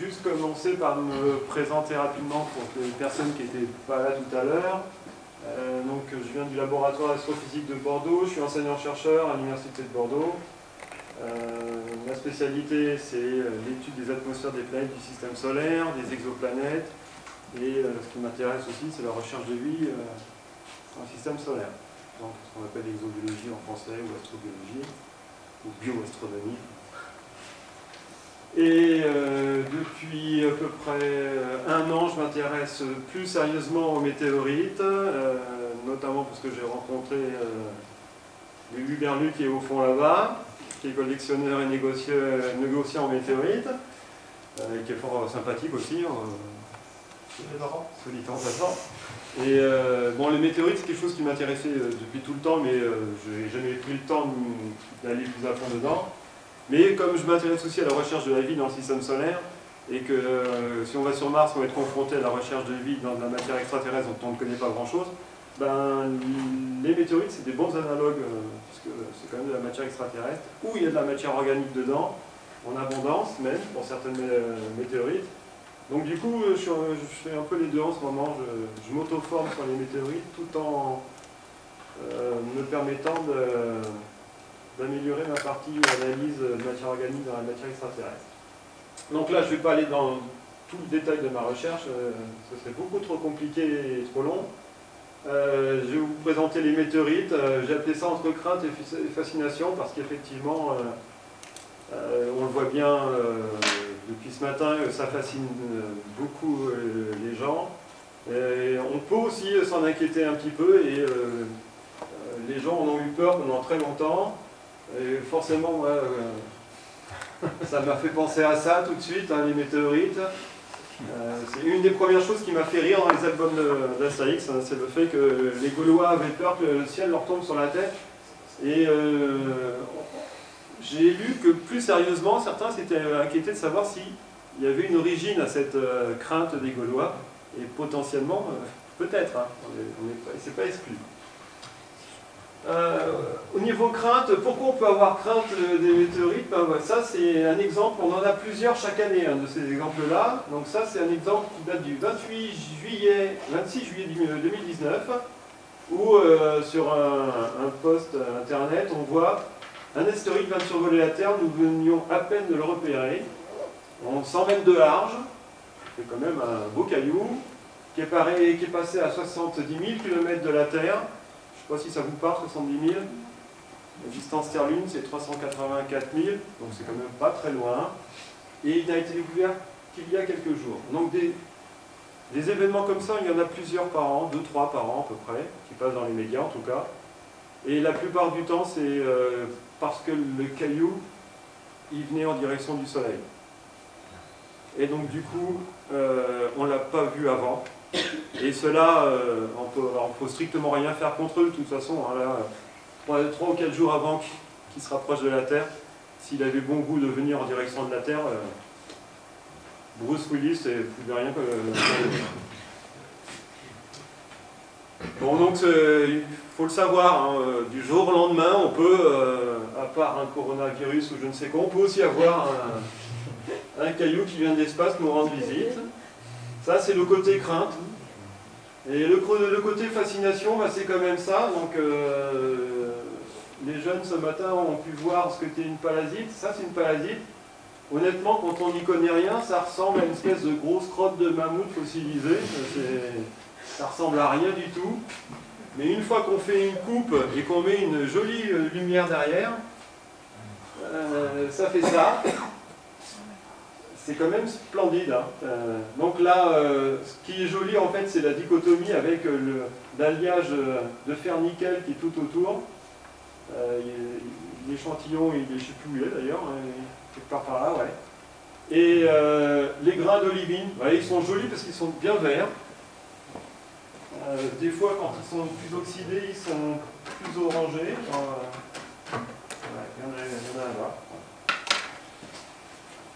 juste commencer par me présenter rapidement pour les personnes qui n'étaient pas là tout à l'heure. Donc, je viens du laboratoire d'astrophysique de Bordeaux, je suis enseignant-chercheur à l'Université de Bordeaux. Ma spécialité, c'est l'étude des atmosphères des planètes du système solaire, des exoplanètes, et ce qui m'intéresse aussi, c'est la recherche de vie dans le système solaire. Donc, ce qu'on appelle exobiologie en français, ou astrobiologie, ou bioastronomie. Et depuis à peu près un an, je m'intéresse plus sérieusement aux météorites, notamment parce que j'ai rencontré Hubert Luc qui est au fond là-bas, qui est collectionneur et négociant en météorites, et qui est fort sympathique aussi, soit dit en passant. Et bon, les météorites, c'est quelque chose qui m'intéressait depuis tout le temps, mais je n'ai jamais pris le temps d'aller plus à fond dedans. Mais comme je m'intéresse aussi à la recherche de la vie dans le système solaire, et que si on va sur Mars, on va être confronté à la recherche de vie dans de la matière extraterrestre dont on ne connaît pas grand-chose, ben, les météorites, c'est des bons analogues, parce que c'est quand même de la matière extraterrestre, où il y a de la matière organique dedans, en abondance même, pour certaines météorites. Donc du coup, je fais un peu les deux en ce moment, je m'auto-forme sur les météorites, tout en me permettant d'améliorer ma partie analyse de matière organique dans la matière extraterrestre. Donc là, je ne vais pas aller dans tout le détail de ma recherche, ce serait beaucoup trop compliqué et trop long. Je vais vous présenter les météorites. J'ai appelé ça entre crainte et fascination parce qu'effectivement, on le voit bien depuis ce matin, ça fascine beaucoup les gens. Et on peut aussi s'en inquiéter un petit peu et les gens en ont eu peur pendant très longtemps. Et forcément, moi, ça m'a fait penser à ça tout de suite, hein, les météorites. C'est une des premières choses qui m'a fait rire dans les albums d'Astérix, hein, c'est le fait que les Gaulois avaient peur que le ciel leur tombe sur la tête. Et j'ai lu que plus sérieusement, certains s'étaient inquiétés de savoir s'il y avait une origine à cette crainte des Gaulois. Et potentiellement, peut-être, hein, c'est pas exclu. Au niveau crainte, pourquoi on peut avoir crainte des météorites? Ben, ça c'est un exemple, on en a plusieurs chaque année de ces exemples-là. Donc ça c'est un exemple qui date du 26 juillet 2019, où sur un post internet on voit un astéroïde vient de survoler la Terre, nous venions à peine de le repérer, en 100 mètres de large, c'est quand même un beau caillou, qui est passé à 70 000 km de la Terre. Je ne sais pas si ça vous parle, 70 000. La distance Terre-Lune, c'est 384 000, donc c'est quand même pas très loin. Et il n'a été découvert qu'il y a quelques jours. Donc des événements comme ça, il y en a plusieurs par an, 2-3 par an à peu près, qui passent dans les médias en tout cas. Et la plupart du temps, c'est parce que le caillou, il venait en direction du Soleil. Et donc du coup, on ne l'a pas vu avant. Et cela, on ne peut strictement rien faire contre eux, de toute façon. Hein, là, 3 ou 4 jours avant qu'il se rapproche de la Terre, s'il avait bon goût de venir en direction de la Terre, Bruce Willis ne pouvait rien que... Bon, donc, il faut le savoir, hein, du jour au lendemain, on peut, à part un coronavirus ou je ne sais quoi, on peut aussi avoir un caillou qui vient de l'espace nous rendre visite. Ça, c'est le côté crainte. Et le côté fascination, bah, c'est quand même ça. Donc, les jeunes ce matin ont pu voir ce que c'était une palasite. Ça, c'est une palasite. Honnêtement, quand on n'y connaît rien, ça ressemble à une espèce de grosse crotte de mammouth fossilisée. Ça ressemble à rien du tout. Mais une fois qu'on fait une coupe et qu'on met une jolie lumière derrière, ça fait ça. C'est quand même splendide. Hein. Donc là, ce qui est joli en fait, c'est la dichotomie avec l'alliage de fer-nickel qui est tout autour. L'échantillon, je ne sais plus où il est d'ailleurs, quelque part par là, ouais. Et les grains d'olivine, ouais, ils sont jolis parce qu'ils sont bien verts. Des fois, quand ils sont plus oxydés, ils sont plus orangés. Il y en a là.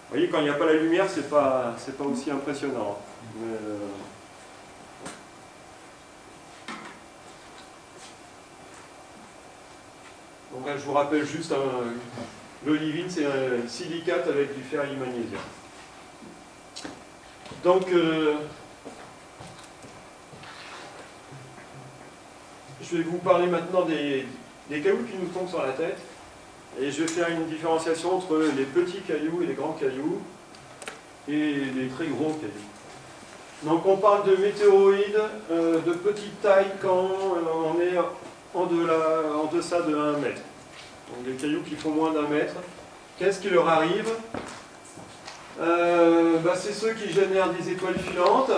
Vous voyez, quand il n'y a pas la lumière, c'est pas aussi impressionnant. Mais, donc là, je vous rappelle juste, l'olivine, c'est un silicate avec du fer et du magnésium. Donc, je vais vous parler maintenant des cailloux qui nous tombent sur la tête. Et je vais faire une différenciation entre les petits cailloux et les grands cailloux, et les très gros cailloux. Donc on parle de météoroïdes de petite taille quand on est en deçà de 1 mètre. Donc des cailloux qui font moins d'1 mètre. Qu'est-ce qui leur arrive? C'est ceux qui génèrent des étoiles filantes.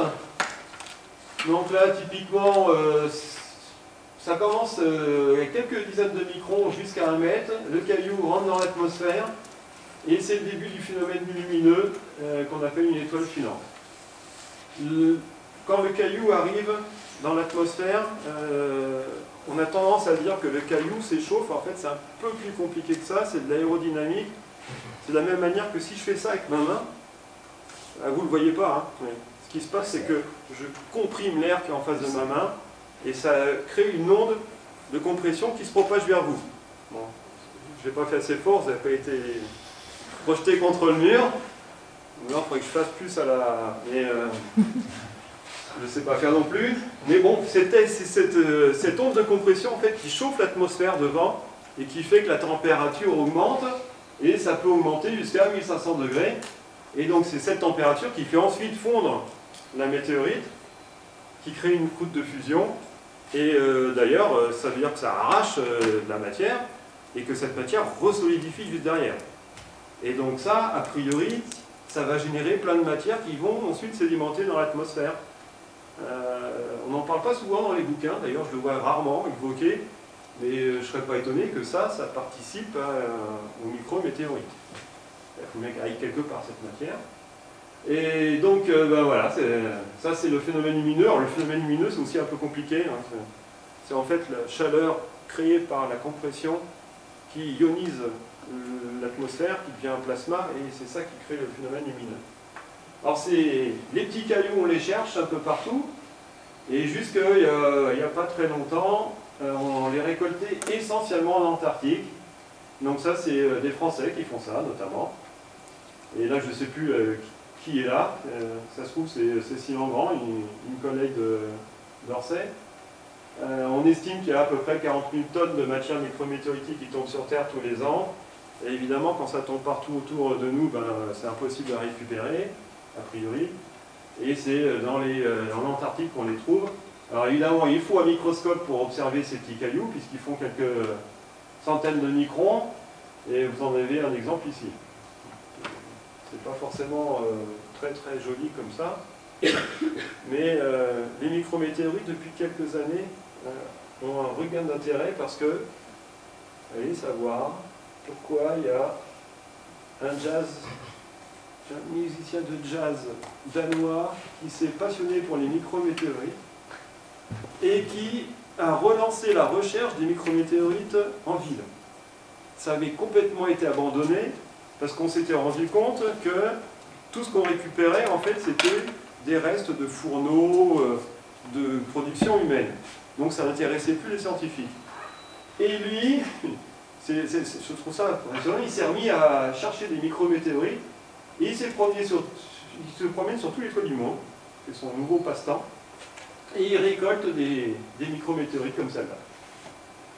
Donc là, typiquement, ça commence avec quelques dizaines de microns jusqu'à 1 mètre. Le caillou rentre dans l'atmosphère et c'est le début du phénomène lumineux qu'on appelle une étoile filante. Quand le caillou arrive dans l'atmosphère, on a tendance à dire que le caillou s'échauffe. En fait, c'est un peu plus compliqué que ça, c'est de l'aérodynamique. C'est de la même manière que si je fais ça avec ma main, vous ne le voyez pas, hein, ce qui se passe, c'est que je comprime l'air qui est en face de ma main, et ça crée une onde de compression qui se propage vers vous. Bon, je n'ai pas fait assez fort, vous n'avez pas été projeté contre le mur. Alors, il faudrait que je fasse plus à la... Mais, je ne sais pas faire non plus. Mais bon, c'est cette onde de compression en fait, qui chauffe l'atmosphère devant et qui fait que la température augmente. Et ça peut augmenter jusqu'à 1500 degrés. Et donc c'est cette température qui fait ensuite fondre la météorite, qui crée une croûte de fusion. Et d'ailleurs, ça veut dire que ça arrache de la matière et que cette matière resolidifie juste derrière. Et donc ça, a priori, ça va générer plein de matières qui vont ensuite sédimenter dans l'atmosphère. On n'en parle pas souvent dans les bouquins, d'ailleurs je le vois rarement évoqué, mais je ne serais pas étonné que ça participe au micrométéorite. Il faut bien qu'elle aille quelque part cette matière. Et donc voilà, ça c'est le phénomène lumineux. Alors le phénomène lumineux c'est aussi un peu compliqué, hein. C'est en fait la chaleur créée par la compression qui ionise l'atmosphère, qui devient un plasma, et c'est ça qui crée le phénomène lumineux. Alors les petits cailloux, on les cherche un peu partout, et jusqu'il n'y a pas très longtemps, on les récoltait essentiellement en Antarctique. Donc ça, c'est des Français qui font ça, notamment. Et là, je ne sais plus qui est là. Ça se trouve, c'est Cécile Engrand, une collègue d'Orsay. On estime qu'il y a à peu près 40 000 tonnes de matière micrométéoritique qui tombent sur Terre tous les ans. Et évidemment, quand ça tombe partout autour de nous, c'est impossible à récupérer, a priori. Et c'est en Antarctique qu'on les trouve. Alors évidemment, il faut un microscope pour observer ces petits cailloux, puisqu'ils font quelques centaines de microns. Et vous en avez un exemple ici. C'est pas forcément très très joli comme ça. Mais les micrométéorites, depuis quelques années, ont un regain d'intérêt parce que, allez savoir pourquoi il y a un musicien de jazz danois qui s'est passionné pour les micrométéorites et qui a relancé la recherche des micrométéorites en ville. Ça avait complètement été abandonné parce qu'on s'était rendu compte que tout ce qu'on récupérait, en fait, c'était des restes de fourneaux, de production humaine. Donc ça n'intéressait plus les scientifiques. Et lui, je trouve ça impressionnant, il s'est remis à chercher des micrométéorites et il se promène sur tous les toits du monde, c'est son nouveau passe-temps, et il récolte des micrométéorites comme celle-là.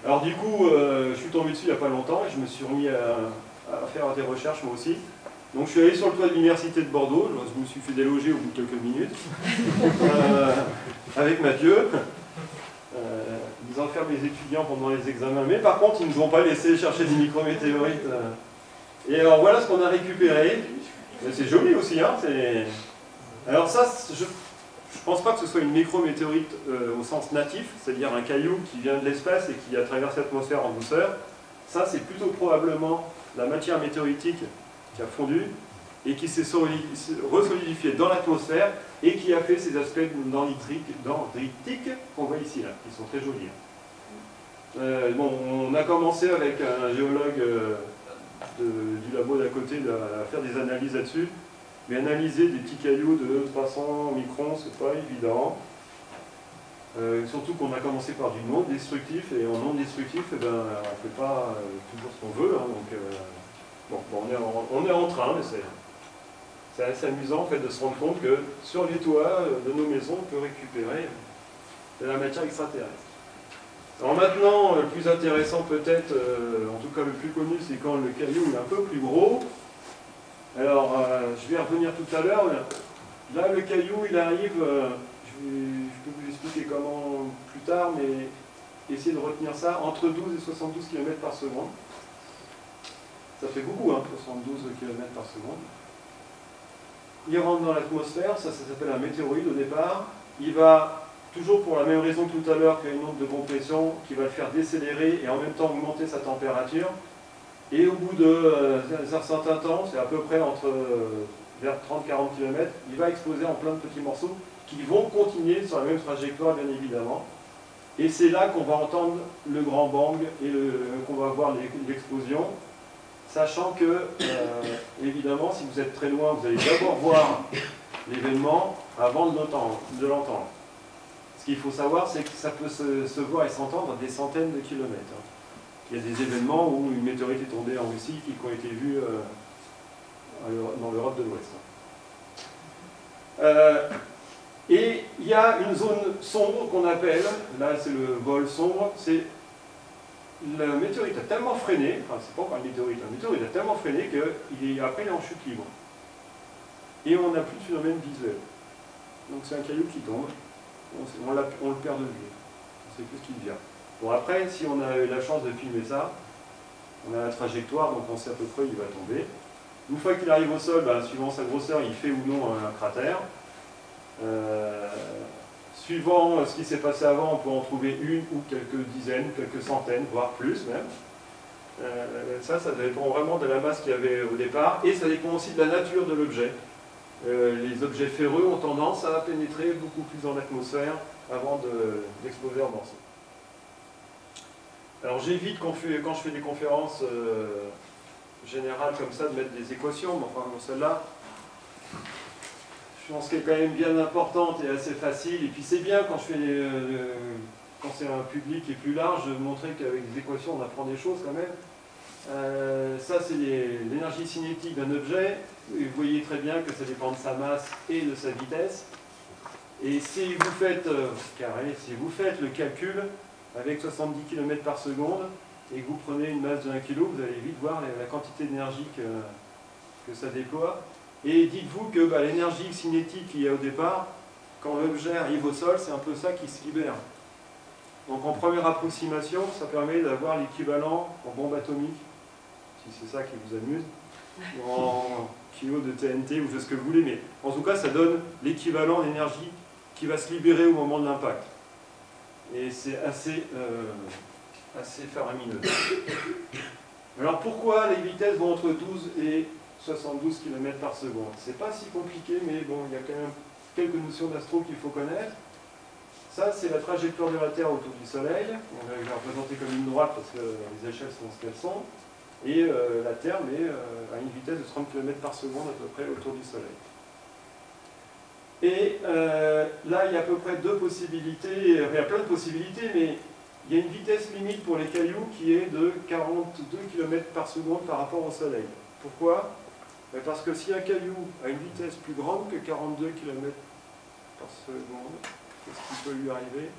Alors du coup, je suis tombé dessus il n'y a pas longtemps et je me suis remis à faire des recherches moi aussi. Donc je suis allé sur le toit de l'université de Bordeaux, je me suis fait déloger au bout de quelques minutes, avec Mathieu. Ils enferment les étudiants pendant les examens, mais par contre ils ne nous ont pas laissé chercher des micrométéorites. Et alors voilà ce qu'on a récupéré. C'est joli aussi, hein. Alors ça, je ne pense pas que ce soit une micrométéorite au sens natif, c'est-à-dire un caillou qui vient de l'espace et qui a traversé l'atmosphère en douceur. Ça, c'est plutôt probablement la matière météoritique qui a fondu et qui s'est resolidifiée dans l'atmosphère et qui a fait ces aspects dendritiques qu'on voit ici, là, qui sont très jolis. Bon, on a commencé avec un géologue du labo d'à côté à faire des analyses là-dessus, mais analyser des petits cailloux de 300 microns, c'est pas évident. Surtout qu'on a commencé par du non destructif, et en non destructif, on ne fait pas toujours ce qu'on veut. Hein, donc, bon, on est en train, mais c'est assez amusant en fait, de se rendre compte que sur les toits de nos maisons, on peut récupérer de la matière extraterrestre. Alors maintenant, le plus intéressant peut-être, en tout cas le plus connu, c'est quand le caillou est un peu plus gros. Alors, je vais revenir tout à l'heure. Là, le caillou, il arrive, je peux vous expliquer comment plus tard, mais essayez de retenir ça, entre 12 et 72 km par seconde. Ça fait beaucoup, hein, 72 km par seconde. Il rentre dans l'atmosphère, ça s'appelle un météoroïde au départ. Il va, toujours pour la même raison que tout à l'heure, qu'il y a une onde de compression qui va le faire décélérer et en même temps augmenter sa température. Et au bout d'un certain temps, c'est à peu près vers 30-40 km, il va exploser en plein de petits morceaux qui vont continuer sur la même trajectoire, bien évidemment. Et c'est là qu'on va entendre le grand bang et qu'on va voir l'explosion. Sachant que, évidemment, si vous êtes très loin, vous allez d'abord voir l'événement avant de l'entendre. Ce qu'il faut savoir, c'est que ça peut se voir et s'entendre à des centaines de kilomètres. Il y a des événements où une météorite est tombée en Russie qui ont été vus dans l'Europe de l'Ouest. Et il y a une zone sombre qu'on appelle, là c'est le vol sombre, c'est le météorite a tellement freiné, enfin c'est pas encore une météorite, le météorite a tellement freiné qu'après il est en chute libre. Et on n'a plus de phénomène visuel. Donc c'est un caillou qui tombe, on le perd de vue, on ne sait plus ce qu'il devient. Bon après, si on a eu la chance de filmer ça, on a la trajectoire, donc on sait à peu près où il va tomber. Une fois qu'il arrive au sol, suivant sa grosseur, il fait ou non un cratère. Suivant ce qui s'est passé avant, on peut en trouver une ou quelques dizaines, quelques centaines, voire plus même. Ça dépend vraiment de la masse qu'il y avait au départ, et ça dépend aussi de la nature de l'objet. Les objets ferreux ont tendance à pénétrer beaucoup plus dans l'atmosphère avant d'exploser en morceaux. Alors j'évite quand je fais des conférences générales comme ça de mettre des équations, mais enfin celle-là, je pense qu'elle est quand même bien importante et assez facile. Et puis c'est bien quand quand c'est un public qui est plus large, de montrer qu'avec des équations on apprend des choses quand même. Ça c'est l'énergie cinétique d'un objet. Vous voyez très bien que ça dépend de sa masse et de sa vitesse. Et si vous faites le calcul avec 70 km par seconde et que vous prenez une masse de 1 kg, vous allez vite voir la quantité d'énergie que ça déploie. Et dites-vous que l'énergie cinétique qu'il y a au départ, quand l'objet arrive au sol, c'est un peu ça qui se libère. Donc en première approximation, ça permet d'avoir l'équivalent en bombe atomique, si c'est ça qui vous amuse, ou en kilos de TNT, ou faites ce que vous voulez, mais en tout cas ça donne l'équivalent d'énergie qui va se libérer au moment de l'impact. Et c'est assez faramineux. Alors pourquoi les vitesses vont entre 12 et 72 km par seconde? C'est pas si compliqué, mais bon, il y a quand même quelques notions d'astro qu'il faut connaître. Ça, c'est la trajectoire de la Terre autour du Soleil. On va la représenter comme une droite parce que les échelles sont ce qu'elles sont. Et la Terre est à une vitesse de 30 km par seconde à peu près autour du Soleil. Et là, il y a à peu près deux possibilités, il y a plein de possibilités, mais il y a une vitesse limite pour les cailloux qui est de 42 km par seconde par rapport au Soleil. Pourquoi? Parce que si un caillou a une vitesse plus grande que 42 km par seconde, qu'est-ce qui peut lui arriver?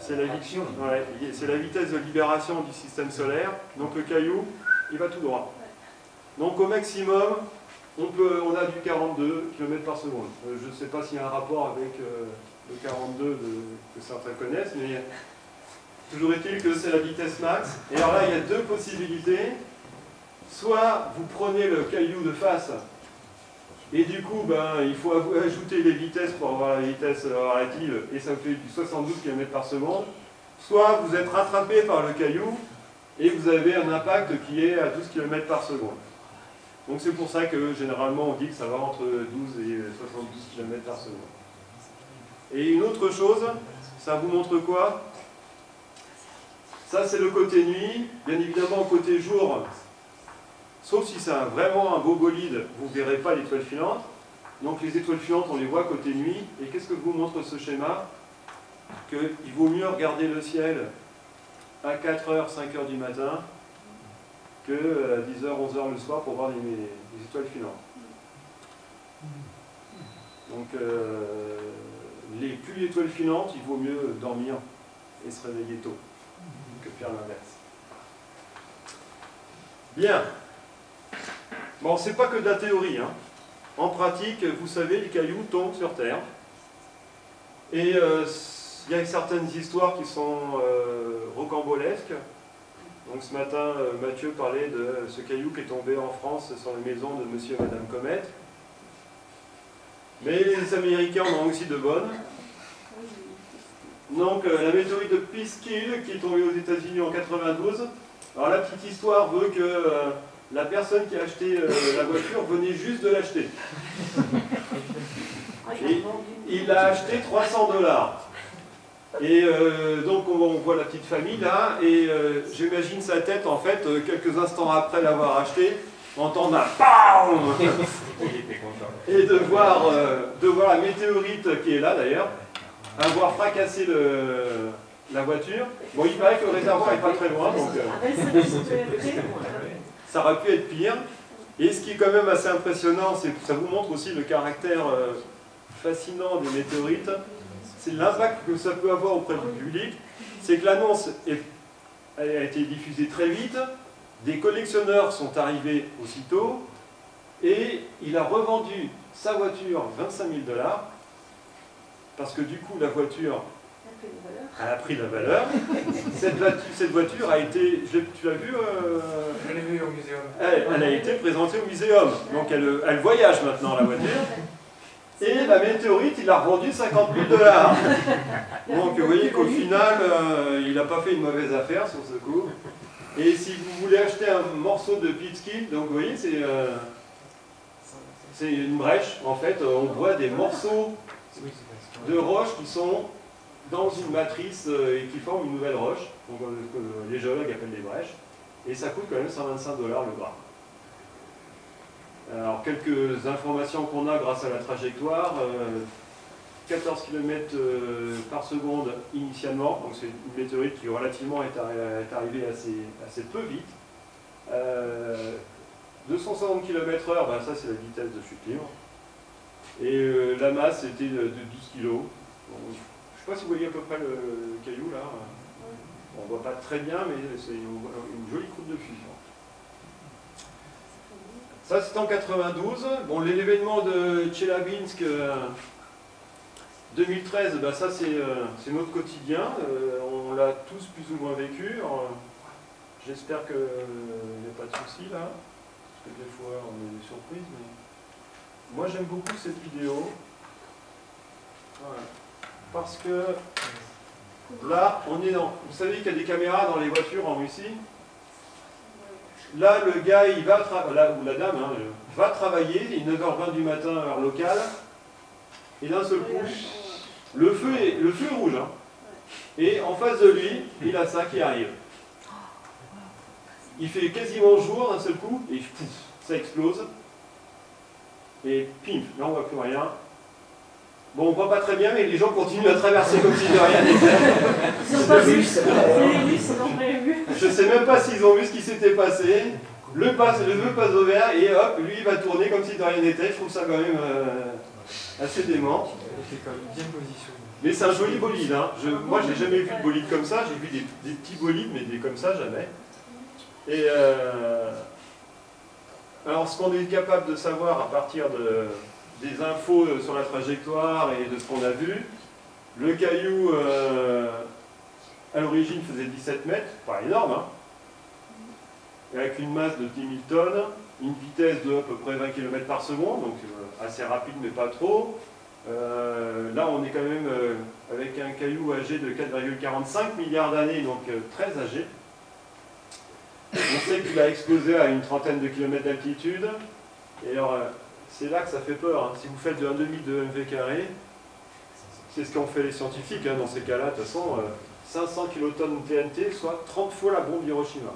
C'est la vitesse de libération du système solaire, donc le caillou, il va tout droit. Donc au maximum, on a du 42 km par seconde. Je ne sais pas s'il y a un rapport avec le 42 que certains connaissent, mais toujours est-il que c'est la vitesse max. Et alors là, il y a deux possibilités. Soit vous prenez le caillou de face, et du coup, il faut ajouter les vitesses pour avoir la vitesse relative, et ça fait du 72 km par seconde. Soit vous êtes rattrapé par le caillou, et vous avez un impact qui est à 12 km par seconde. Donc c'est pour ça que généralement on dit que ça va entre 12 et 72 km par seconde. Et une autre chose, ça vous montre quoi? Ça c'est le côté nuit. Bien évidemment au côté jour, sauf si c'est vraiment un beau bolide, vous ne verrez pas l'étoile filante. Donc les étoiles filantes on les voit côté nuit. Et qu'est-ce que vous montre ce schéma? Qu'il vaut mieux regarder le ciel à 4h, 5h du matin, qu'à 10h, 11h le soir pour voir des étoiles filantes. Donc, plus l'étoile filante, il vaut mieux dormir et se réveiller tôt que faire l'inverse. Bien. Bon, c'est pas que de la théorie, hein. En pratique, vous savez, les cailloux tombent sur Terre. Et il y a certaines histoires qui sont rocambolesques. Donc ce matin, Mathieu parlait de ce caillou qui est tombé en France sur la maison de monsieur et madame Comet. Mais les Américains en ont aussi de bonnes. Donc la météorite de Peekskill qui est tombée aux États-Unis en 92. Alors la petite histoire veut que la personne qui a acheté la voiture venait juste de l'acheter. Et il l'a acheté 300 $. Et donc on voit la petite famille là, et j'imagine sa tête en fait, quelques instants après l'avoir acheté, entendre un BAM et de voir la météorite qui est là d'ailleurs, avoir fracassé la voiture. Bon, il paraît que le réservoir n'est pas très loin, donc ça aurait pu être pire. Et ce qui est quand même assez impressionnant, c'est que ça vous montre aussi le caractère fascinant des météorites, c'est l'impact que ça peut avoir auprès du public. C'est que l'annonce a été diffusée très vite, des collectionneurs sont arrivés aussitôt, et il a revendu sa voiture 25 000 $, parce que du coup la voiture a pris la valeur. Cette voiture a été, tu l'as vu Je l'ai vue au muséum. Elle a été présentée au muséum, donc elle voyage maintenant la voiture. Et la météorite, il l'a revendue 50 000 $. Donc vous voyez qu'au final, il n'a pas fait une mauvaise affaire sur ce coup. Et si vous voulez acheter un morceau de Peekskill, donc vous voyez, c'est une brèche. En fait, on voit des morceaux de roches qui sont dans une matrice et qui forment une nouvelle roche. Donc les géologues appellent des brèches. Et ça coûte quand même 125 $ le gramme. Alors, quelques informations qu'on a grâce à la trajectoire, 14 km par seconde initialement, donc c'est une météorite qui relativement est arrivée assez peu vite. 260 km/h, ben ça c'est la vitesse de chute libre. Et la masse était de 12 kg. Bon, je ne sais pas si vous voyez à peu près le caillou là. On ne voit pas très bien, mais c'est une jolie croûte de fusion. Ça c'est en 92. Bon, l'événement de Tcheliabinsk 2013, ben ça c'est notre quotidien. On l'a tous plus ou moins vécu. J'espère qu'il n'y a pas de soucis là. Parce que des fois on a des surprises. Mais moi j'aime beaucoup cette vidéo. Voilà. Parce que là on est dans. Vous savez qu'il y a des caméras dans les voitures en Russie. Là, le gars, il va ou la dame, hein, va travailler, il est 9h20 du matin, heure locale, et d'un seul coup, le feu est rouge. Hein, et en face de lui, il a ça qui arrive. Il fait quasiment jour d'un seul coup, et pouf, ça explose. Et pim, là on ne voit plus rien. Bon, on ne voit pas très bien, mais les gens continuent à traverser comme si de rien n'était. Ils n'ont pas vu, ils n'ont pas vu. Je ne sais même pas s'ils ont vu ce qui s'était passé. Le feu passe au vert et hop, lui il va tourner comme si de rien n'était. Je trouve ça quand même assez dément. Il était quand même bien positionné. Mais c'est un joli bolide. Hein. Moi, je n'ai jamais vu de bolide comme ça. J'ai vu des petits bolides, mais des comme ça, jamais. Et alors, ce qu'on est capable de savoir à partir des infos sur la trajectoire et de ce qu'on a vu, le caillou, à l'origine, faisait 17 mètres, pas énorme, hein, avec une masse de 10 000 tonnes, une vitesse de à peu près 20 km par seconde, donc assez rapide mais pas trop. Là, on est quand même avec un caillou âgé de 4,45 milliards d'années, donc très âgé. On sait qu'il a explosé à une trentaine de kilomètres d'altitude. Et alors, c'est là que ça fait peur. Hein. Si vous faites de 1,5 de MV carré, c'est ce qu'ont fait les scientifiques hein, dans ces cas-là. De toute façon, 500 kilotonnes de TNT, soit 30 fois la bombe d'Hiroshima.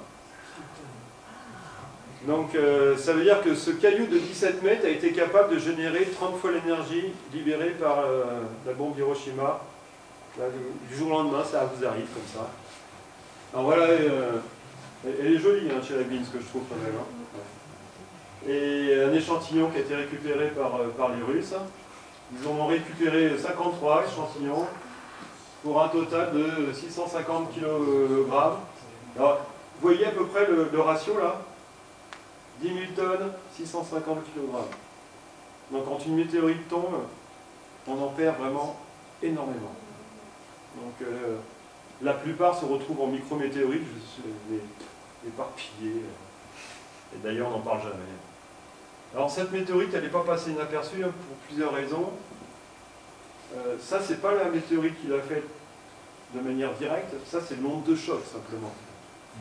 Donc, ça veut dire que ce caillou de 17 mètres a été capable de générer 30 fois l'énergie libérée par la bombe d'Hiroshima. Du jour au lendemain, ça vous arrive comme ça. Alors voilà Elle est jolie, hein, Tcheliabinsk, ce que je trouve quand même. Hein. Ouais. Et un échantillon qui a été récupéré par les Russes. Ils en ont récupéré 53 échantillons pour un total de 650 kg. Alors, vous voyez à peu près le ratio là? 10 000 tonnes, 650 kg. Donc quand une météorite tombe, on en perd vraiment énormément. Donc la plupart se retrouvent en micrométéorites, éparpillées. Et d'ailleurs, on n'en parle jamais. Alors cette météorite, elle n'est pas passée inaperçue hein, pour plusieurs raisons. Ça, c'est pas la météorite qui l'a faite de manière directe, ça c'est l'onde de choc simplement,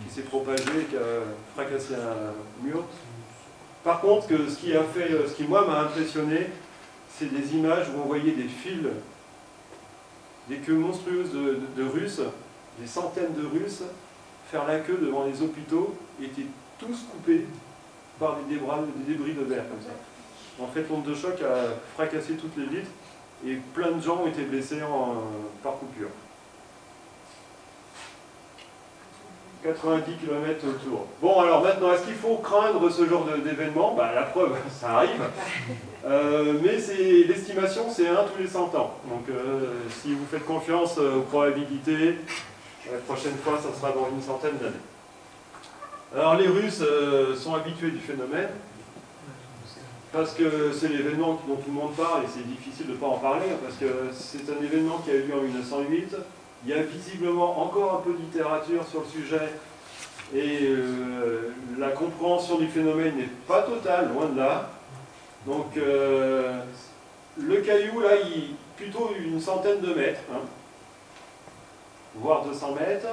qui s'est propagée, qui a fracassé un mur. Par contre, ce qui moi m'a impressionné, c'est des images où on voyait des fils, des queues monstrueuses de Russes, des centaines de Russes, faire la queue devant les hôpitaux, et étaient tous coupés par des débris de verre comme ça. En fait, l'onde de choc a fracassé toutes les vitres, et plein de gens ont été blessés par coupure. 90 km autour. Bon, alors maintenant, est-ce qu'il faut craindre ce genre d'événement? Ben, la preuve, ça arrive. Mais l'estimation, c'est 1 tous les 100 ans. Donc, si vous faites confiance aux probabilités, la prochaine fois, ça sera dans une centaine d'années. Alors, les Russes sont habitués du phénomène, parce que c'est l'événement dont tout le monde parle, et c'est difficile de ne pas en parler, parce que c'est un événement qui a eu lieu en 1908. Il y a visiblement encore un peu de littérature sur le sujet et la compréhension du phénomène n'est pas totale, loin de là. Donc le caillou, là, il plutôt une centaine de mètres, hein, voire 200 mètres,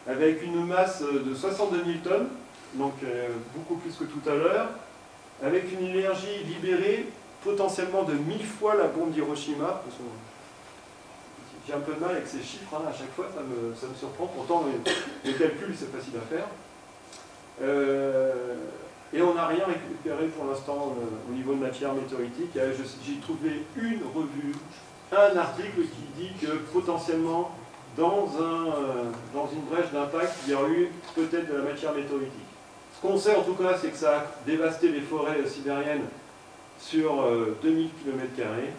avec une masse de 62 000 tonnes, donc beaucoup plus que tout à l'heure, avec une énergie libérée potentiellement de 1000 fois la bombe d'Hiroshima. J'ai un peu de mal avec ces chiffres, hein, à chaque fois ça me surprend, pourtant les calculs c'est facile à faire. Et on n'a rien récupéré pour l'instant au niveau de matière météoritique. J'ai trouvé une revue, un article qui dit que potentiellement dans une brèche d'impact il y aurait eu peut-être de la matière météoritique. Ce qu'on sait en tout cas c'est que ça a dévasté les forêts sibériennes sur 2000 km²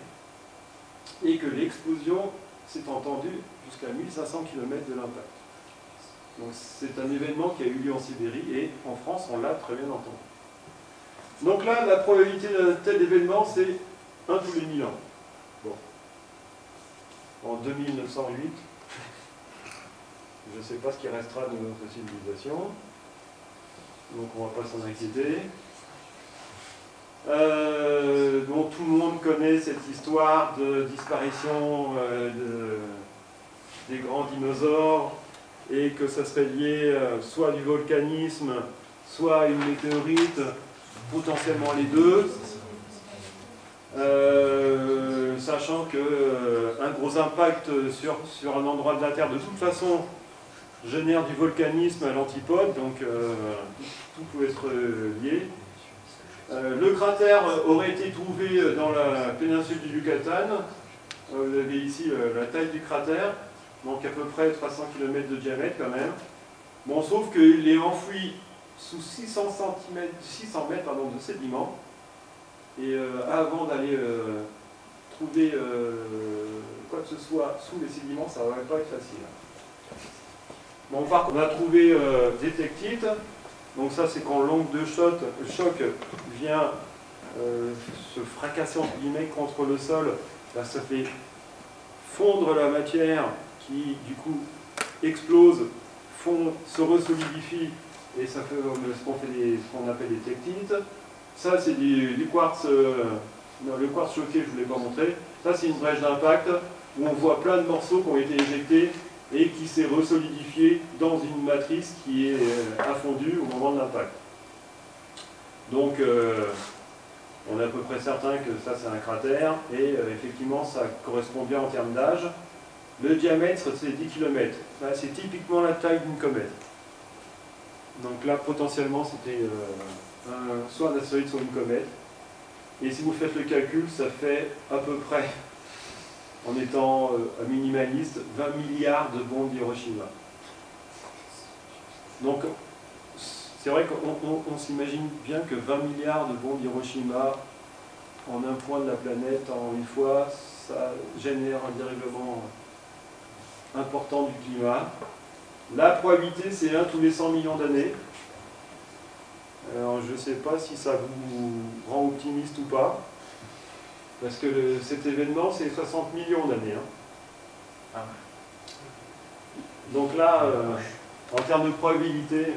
et que l'explosion s'est entendu jusqu'à 1500 km de l'impact. Donc c'est un événement qui a eu lieu en Sibérie et en France on l'a très bien entendu. Donc là la probabilité d'un tel événement c'est 1 tous les 1000 ans. Bon. En 2908, je ne sais pas ce qui restera de notre civilisation, donc on ne va pas s'en inquiéter. Donc tout le monde connaît cette histoire de disparition des grands dinosaures et que ça serait lié soit du volcanisme, soit à une météorite, potentiellement les deux, sachant qu'un gros impact sur un endroit de la Terre de toute façon génère du volcanisme à l'antipode, donc tout peut être lié. Le cratère aurait été trouvé dans la péninsule du Yucatan. Vous avez ici la taille du cratère, donc à peu près 300 km de diamètre quand même. Bon, sauf qu'il est enfoui sous 600 mètres de sédiments. Et avant d'aller trouver quoi que ce soit sous les sédiments, ça ne va pas être facile. Bon, par contre, on a trouvé des tectites. Donc ça c'est quand l'onde de choc vient se fracasser entre guillemets contre le sol, là, ça fait fondre la matière qui du coup explose, se resolidifie et ça fait ce qu'on appelle des tectites. Ça c'est du quartz, le quartz choqué je ne vous l'ai pas montré. Ça c'est une brèche d'impact où on voit plein de morceaux qui ont été éjectés et qui s'est resolidifié dans une matrice qui est affondue au moment de l'impact. Donc on est à peu près certain que ça c'est un cratère et effectivement ça correspond bien en termes d'âge. Le diamètre c'est 10 km, c'est typiquement la taille d'une comète. Donc là potentiellement c'était soit un astéroïde soit une comète. Et si vous faites le calcul, ça fait à peu près, en étant minimaliste, 20 milliards de bombes d'Hiroshima. Donc c'est vrai qu'on s'imagine bien que 20 milliards de bombes Hiroshima en un point de la planète en une fois, ça génère un dérèglement important du climat. La probabilité, c'est 1 tous les 100 millions d'années. Alors, je ne sais pas si ça vous rend optimiste ou pas, parce que cet événement, c'est 60 millions d'années. Hein. Donc là, en termes de probabilité,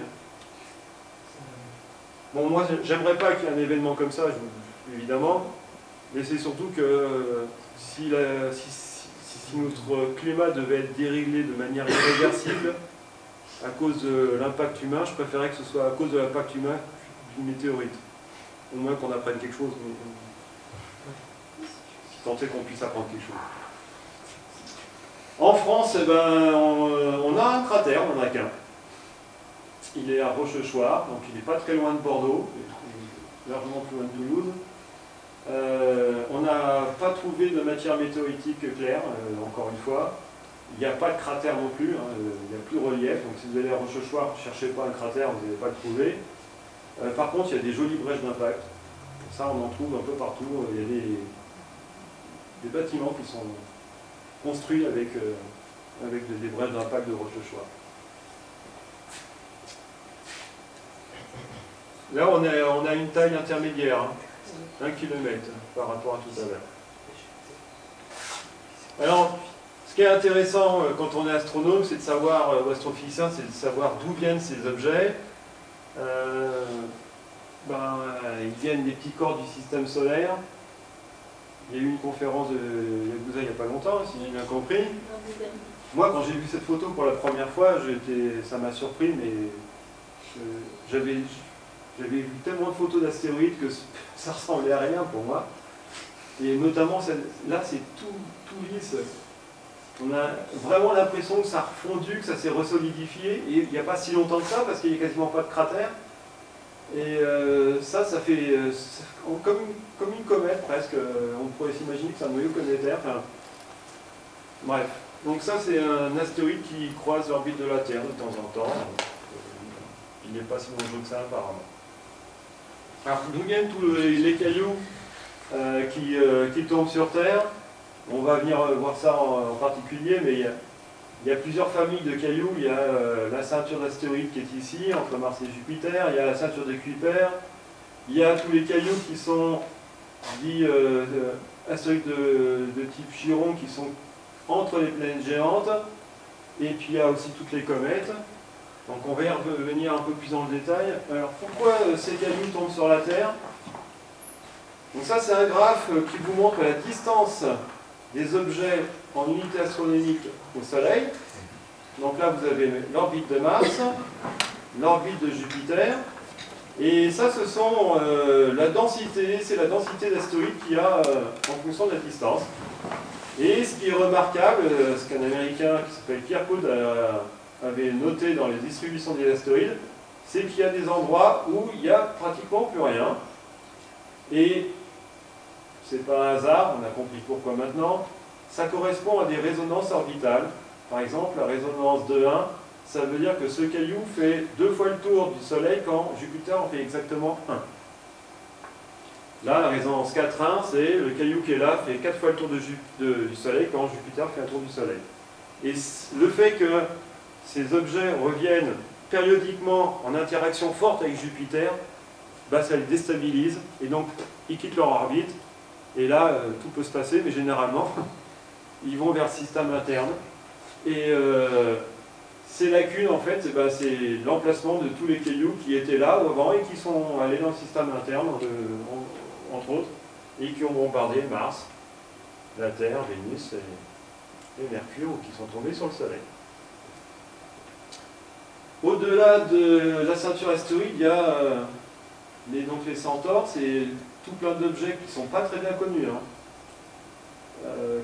bon, moi, j'aimerais pas qu'il y ait un événement comme ça, évidemment, mais c'est surtout que si notre climat devait être déréglé de manière irréversible à cause de l'impact humain, je préférerais que ce soit à cause de l'impact humain d'une météorite. Au moins qu'on apprenne quelque chose, si tant est qu'on puisse apprendre quelque chose. En France, eh ben, on a un cratère, on n'en a qu'un. Il est à Rochechouart, donc il n'est pas très loin de Bordeaux, il est largement plus loin de Toulouse. On n'a pas trouvé de matière météoritique claire, encore une fois. Il n'y a pas de cratère non plus, hein, il n'y a plus de relief, donc si vous allez à Rochechouart, ne cherchez pas un cratère, vous n'allez pas le trouver. Par contre, il y a des jolies brèches d'impact. Ça, on en trouve un peu partout. Il y a des bâtiments qui sont construits avec des brèches d'impact de Rochechouart. Là, on a une taille intermédiaire, hein, 1 km par rapport à tout à l'heure. Alors, ce qui est intéressant quand on est astronome, c'est de savoir, ou astrophysicien, c'est de savoir d'où viennent ces objets. Ils viennent des petits corps du système solaire. Il y a eu une conférence de Yakuza il n'y a pas longtemps, si j'ai bien compris. Moi, quand j'ai vu cette photo pour la première fois, ça m'a surpris, mais j'avais vu tellement de photos d'astéroïdes que ça ressemblait à rien pour moi. Et notamment, là, c'est tout lisse. On a vraiment l'impression que ça a refondu, que ça s'est resolidifié. Et il n'y a pas si longtemps que ça, parce qu'il n'y a quasiment pas de cratère. Et ça fait comme une comète presque. On pourrait s'imaginer que c'est un noyau cométaire. Enfin, bref. Donc ça, c'est un astéroïde qui croise l'orbite de la Terre de temps en temps. Il n'est pas si dangereux que ça apparemment. Alors, d'où viennent tous les cailloux qui tombent sur Terre? On va venir voir ça en particulier, mais il y a plusieurs familles de cailloux. Il y a la ceinture d'astéroïdes qui est ici, entre Mars et Jupiter. Il y a la ceinture de Kuiper. Il y a tous les cailloux qui sont dits astéroïdes de type Chiron, qui sont entre les planètes géantes. Et puis il y a aussi toutes les comètes. Donc on va y revenir un peu plus dans le détail. Alors pourquoi ces cailloux tombent sur la Terre? Donc ça, c'est un graphe qui vous montre la distance des objets en unité astronomique au Soleil. Donc là, vous avez l'orbite de Mars, l'orbite de Jupiter, et ça, ce sont la densité, c'est la densité d'astéroïdes qu'il y a en fonction de la distance. Et ce qui est remarquable, ce qu'un Américain qui s'appelle Pierre Coud avait noté dans les distributions des astéroïdes, c'est qu'il y a des endroits où il n'y a pratiquement plus rien. Et c'est pas un hasard, on a compris pourquoi maintenant. Ça correspond à des résonances orbitales. Par exemple, la résonance de 1, ça veut dire que ce caillou fait 2 fois le tour du Soleil quand Jupiter en fait exactement 1. Là, la résonance 4,1, c'est le caillou qui est là fait 4 fois le tour du Soleil quand Jupiter fait un tour du Soleil. Et le fait que ces objets reviennent périodiquement en interaction forte avec Jupiter, ça les déstabilise, et donc ils quittent leur orbite, et là, tout peut se passer, mais généralement, ils vont vers le système interne. Et ces lacunes, en fait, c'est l'emplacement de tous les cailloux qui étaient là avant et qui sont allés dans le système interne, entre autres, et qui ont bombardé Mars, la Terre, Vénus et Mercure, ou qui sont tombés sur le Soleil. Au-delà de la ceinture astéroïde, il y a les centaures, c'est tout plein d'objets qui ne sont pas très bien connus, hein,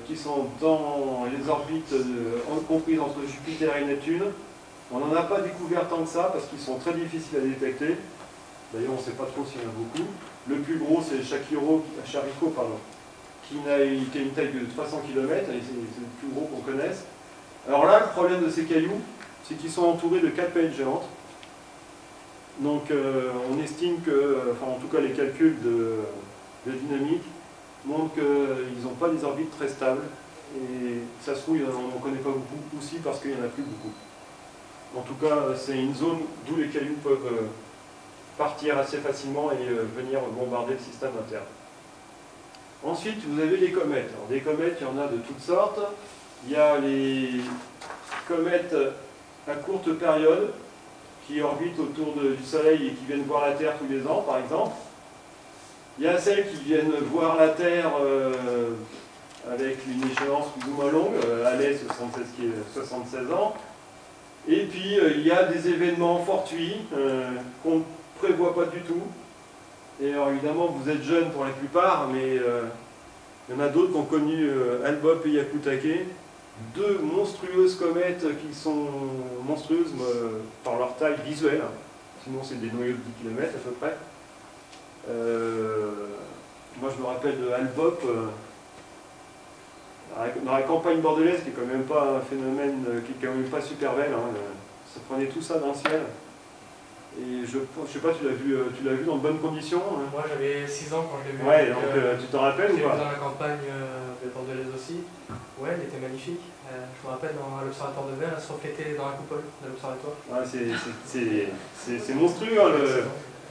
qui sont dans les orbites comprises entre Jupiter et Neptune. On n'en a pas découvert tant que ça parce qu'ils sont très difficiles à détecter. D'ailleurs, on ne sait pas trop s'il y en a beaucoup. Le plus gros, c'est Charikot, qui a une taille de 300 km, et c'est le plus gros qu'on connaisse. Alors là, le problème de ces cailloux, c'est qu'ils sont entourés de 4 planètes géantes. Donc on estime que, enfin en tout cas les calculs de dynamique montrent qu'ils n'ont pas des orbites très stables. Et ça se trouve, on n'en connaît pas beaucoup aussi parce qu'il n'y en a plus beaucoup. En tout cas, c'est une zone d'où les cailloux peuvent partir assez facilement et venir bombarder le système interne. Ensuite, vous avez les comètes. Alors, des comètes, il y en a de toutes sortes. Il y a les comètes à courte période qui orbitent autour du Soleil et qui viennent voir la Terre tous les ans, par exemple. Il y a celles qui viennent voir la Terre avec une échéance plus ou moins longue, Halley 76 ans. Et puis il y a des événements fortuits qu'on ne prévoit pas du tout. Et alors évidemment vous êtes jeunes pour la plupart, mais il y en a d'autres qui ont connu Hale-Bopp et Hyakutake, deux monstrueuses comètes qui sont monstrueuses par leur taille visuelle, sinon c'est des noyaux de 10 km à peu près. Moi je me rappelle de Hale-Bopp, dans la campagne bordelaise, qui est quand même pas un phénomène qui est quand même pas super belle, hein, ça prenait tout ça dans le ciel. Et je sais pas, tu l'as vu dans de bonnes conditions hein. Moi j'avais 6 ans quand je l'ai vu. Ouais, donc tu t'en rappelles ou pas? pas? Dans la campagne bordelaise aussi. Ouais, elle était magnifique. Je me rappelle dans l'observatoire de Vert, elle se reflétait dans la coupole de l'observatoire. Ouais, c'est monstrueux, hein,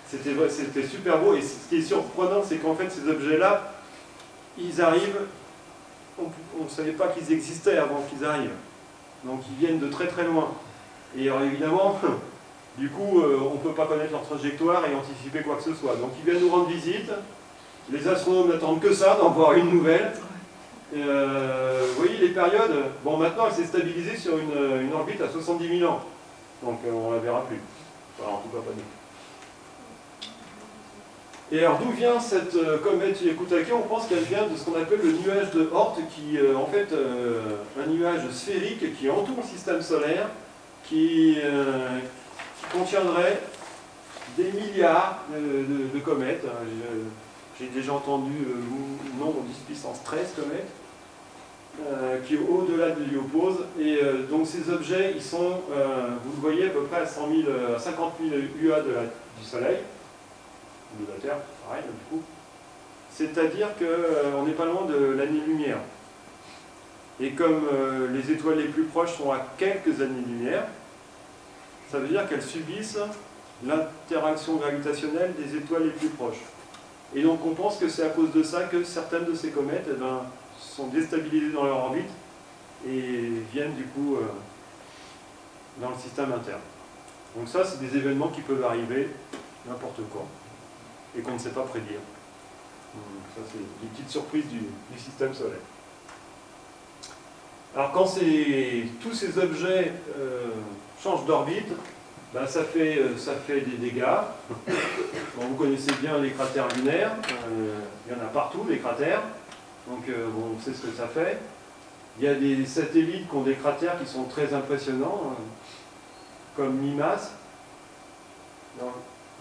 c'était super beau. Et ce qui est surprenant, c'est qu'en fait ces objets-là, ils arrivent, on ne savait pas qu'ils existaient avant qu'ils arrivent. Donc ils viennent de très très loin. Et alors évidemment, du coup, on ne peut pas connaître leur trajectoire et anticiper quoi que ce soit. Donc ils viennent nous rendre visite. Les astronomes n'attendent que ça, d'en voir une nouvelle. Vous voyez les périodes, bon maintenant elle s'est stabilisée sur une orbite à 70 000 ans. Donc on ne la verra plus. Enfin, en tout cas pas nous. Et alors d'où vient cette comète Hyakutake? On pense qu'elle vient de ce qu'on appelle le nuage de Oort, qui est en fait un nuage sphérique qui entoure le système solaire, qui contiendrait des milliards de comètes. J'ai déjà entendu le nombre 10 puissance 13 comètes, qui est au-delà de l'héliopause. Et donc ces objets, ils sont, vous le voyez, à peu près à 50 000 UA du Soleil, de la Terre, pareil, du coup. C'est-à-dire qu'on n'est pas loin de l'année-lumière. Et comme les étoiles les plus proches sont à quelques années-lumière, ça veut dire qu'elles subissent l'interaction gravitationnelle des étoiles les plus proches. Et donc on pense que c'est à cause de ça que certaines de ces comètes sont déstabilisées dans leur orbite et viennent du coup dans le système interne. Donc ça, c'est des événements qui peuvent arriver n'importe quand et qu'on ne sait pas prédire. Ça, c'est des petites surprises du système solaire. Alors quand tous ces objets changent d'orbite, ben, ça fait des dégâts. Bon, vous connaissez bien les cratères lunaires, il y en a partout des cratères, donc bon, on sait ce que ça fait. Il y a des satellites qui ont des cratères qui sont très impressionnants, comme Mimas.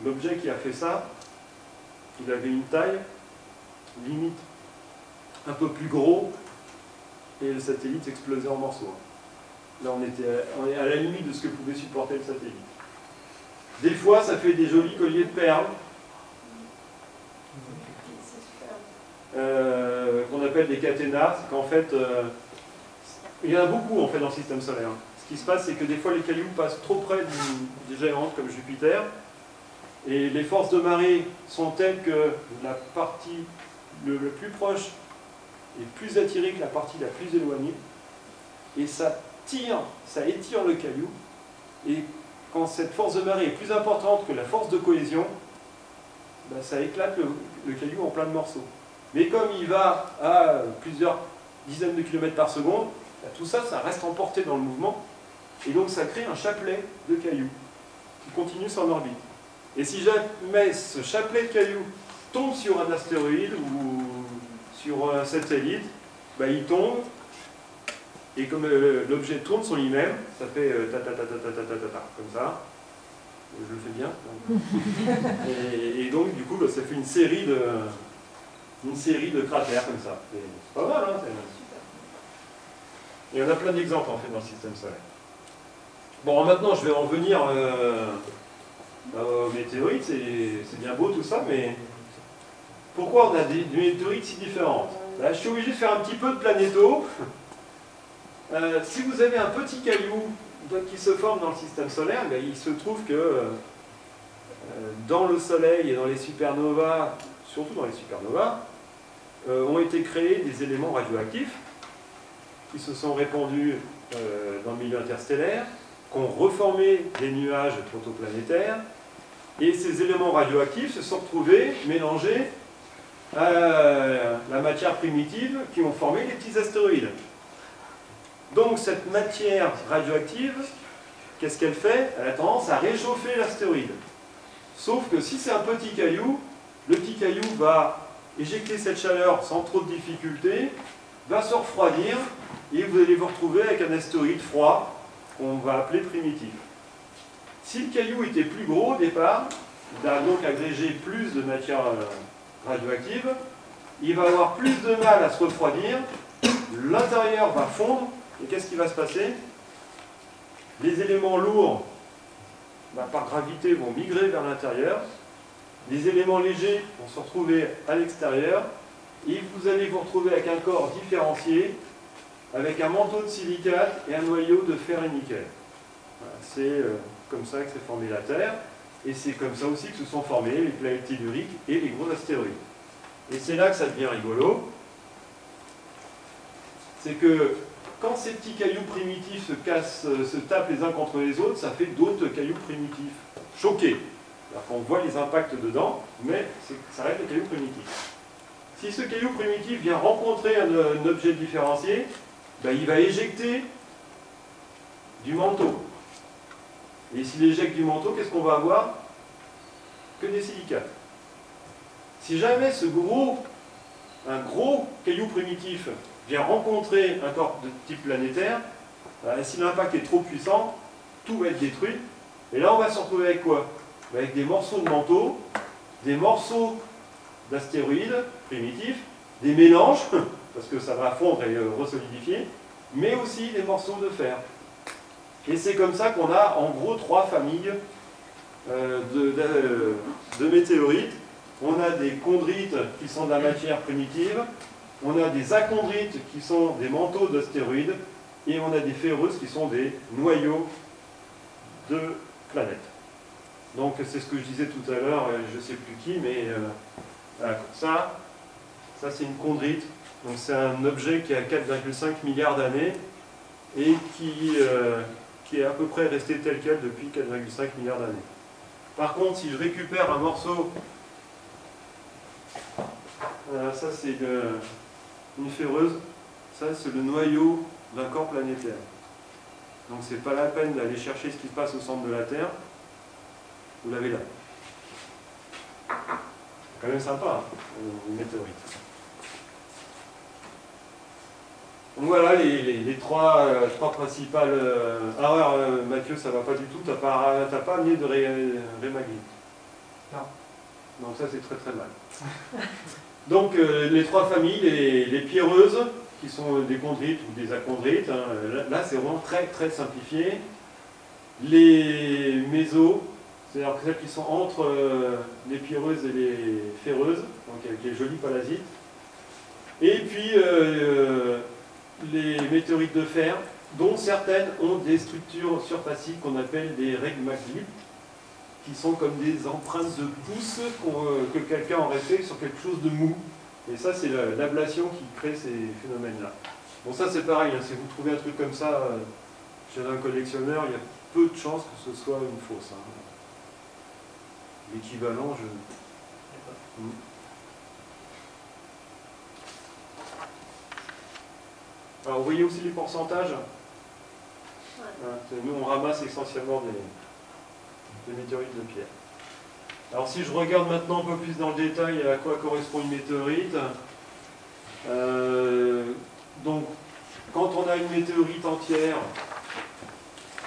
L'objet qui a fait ça, il avait une taille limite un peu plus gros et le satellite s'explosait en morceaux. Là on est à la limite de ce que pouvait supporter le satellite. Des fois ça fait des jolis colliers de perles qu'on appelle des caténas. C'est qu'en fait il y en a beaucoup en fait dans le système solaire. Ce qui se passe, c'est que des fois les cailloux passent trop près des géantes comme Jupiter. Et les forces de marée sont telles que la partie le plus proche est plus attirée que la partie la plus éloignée. Et ça étire le caillou. Et quand cette force de marée est plus importante que la force de cohésion, ben ça éclate le caillou en plein de morceaux. Mais comme il va à plusieurs dizaines de kilomètres par seconde, ben tout ça, ça reste emporté dans le mouvement. Et donc ça crée un chapelet de cailloux qui continue son orbite. Et si jamais ce chapelet de cailloux tombe sur un astéroïde ou sur un satellite, ben il tombe, et comme l'objet tourne sur lui-même, ça fait comme ça. Je le fais bien. Et donc du coup, ben, ça fait une série de cratères comme ça. C'est pas mal, hein, et on a plein d'exemples en fait dans le système solaire. Bon, maintenant je vais en venir Météorites, c'est bien beau tout ça, mais pourquoi on a des météorites si différentes? Là, je suis obligé de faire un petit peu de planéto. Si vous avez un petit caillou qui se forme dans le système solaire, ben, il se trouve que dans le Soleil et dans les supernovas, surtout dans les supernovas, ont été créés des éléments radioactifs qui se sont répandus dans le milieu interstellaire, qui ont reformé des nuages protoplanétaires, et ces éléments radioactifs se sont retrouvés mélangés à la matière primitive qui ont formé les petits astéroïdes. Donc cette matière radioactive, qu'est-ce qu'elle fait? Elle a tendance à réchauffer l'astéroïde. Sauf que si c'est un petit caillou, le petit caillou va éjecter cette chaleur sans trop de difficulté, va se refroidir, et vous allez vous retrouver avec un astéroïde froid qu'on va appeler primitif. Si le caillou était plus gros au départ, il va donc agréger plus de matière radioactive, il va avoir plus de mal à se refroidir, l'intérieur va fondre, et qu'est-ce qui va se passer? Les éléments lourds, par gravité, vont migrer vers l'intérieur, les éléments légers vont se retrouver à l'extérieur, et vous allez vous retrouver avec un corps différencié, avec un manteau de silicate et un noyau de fer et nickel. Voilà, c'est comme ça que s'est formée la Terre, et c'est comme ça aussi que se sont formées les planètes telluriques et les gros astéroïdes. Et c'est là que ça devient rigolo, c'est que quand ces petits cailloux primitifs se tapent les uns contre les autres, ça fait d'autres cailloux primitifs, choqués. Alors qu'on voit les impacts dedans, mais ça reste des cailloux primitifs. Si ce caillou primitif vient rencontrer un objet différencié, ben, il va éjecter du manteau. Et s'il éjecte du manteau, qu'est-ce qu'on va avoir? Que des silicates. Si jamais un gros caillou primitif vient rencontrer un corps de type planétaire, ben, si l'impact est trop puissant, tout va être détruit. Et là, on va se retrouver avec quoi? Ben, avec des morceaux de manteau, des morceaux d'astéroïdes primitifs, des mélanges, parce que ça va fondre et resolidifier, mais aussi des morceaux de fer. Et c'est comme ça qu'on a en gros 3 familles de météorites. On a des chondrites qui sont de la matière primitive, on a des achondrites qui sont des manteaux d'astéroïdes, et on a des ferreuses qui sont des noyaux de planètes. Donc c'est ce que je disais tout à l'heure, je ne sais plus qui, mais voilà, ça c'est une chondrite. Donc c'est un objet qui a 4,5 milliards d'années et qui est à peu près resté tel quel depuis 4,5 milliards d'années. Par contre, si je récupère un morceau, ça c'est une ferreuse, ça c'est le noyau d'un corps planétaire. Donc c'est pas la peine d'aller chercher ce qui se passe au centre de la Terre, vous l'avez là. C'est quand même sympa, hein, une météorite. Donc voilà les trois principales. Alors Mathieu, ça va pas du tout, t'as pas amené de rémagnite. Non. Donc ça c'est très très mal. Donc les 3 familles, les pierreuses, qui sont des chondrites ou des achondrites, hein, là c'est vraiment très très simplifié. Les mésos, c'est-à-dire celles qui sont entre les pierreuses et les ferreuses, donc avec les jolis parasites. Et puis les météorites de fer, dont certaines ont des structures surfaciques qu'on appelle des régmagmites, qui sont comme des empreintes de pouces que quelqu'un aurait fait sur quelque chose de mou. Et ça, c'est l'ablation qui crée ces phénomènes-là. Bon, ça c'est pareil, hein, si vous trouvez un truc comme ça chez un collectionneur, il y a peu de chances que ce soit une fausse. Hein. L'équivalent, je... Alors, vous voyez aussi les pourcentages. Nous, on ramasse essentiellement des météorites de pierre. Alors, si je regarde maintenant un peu plus dans le détail à quoi correspond une météorite, donc, quand on a une météorite entière,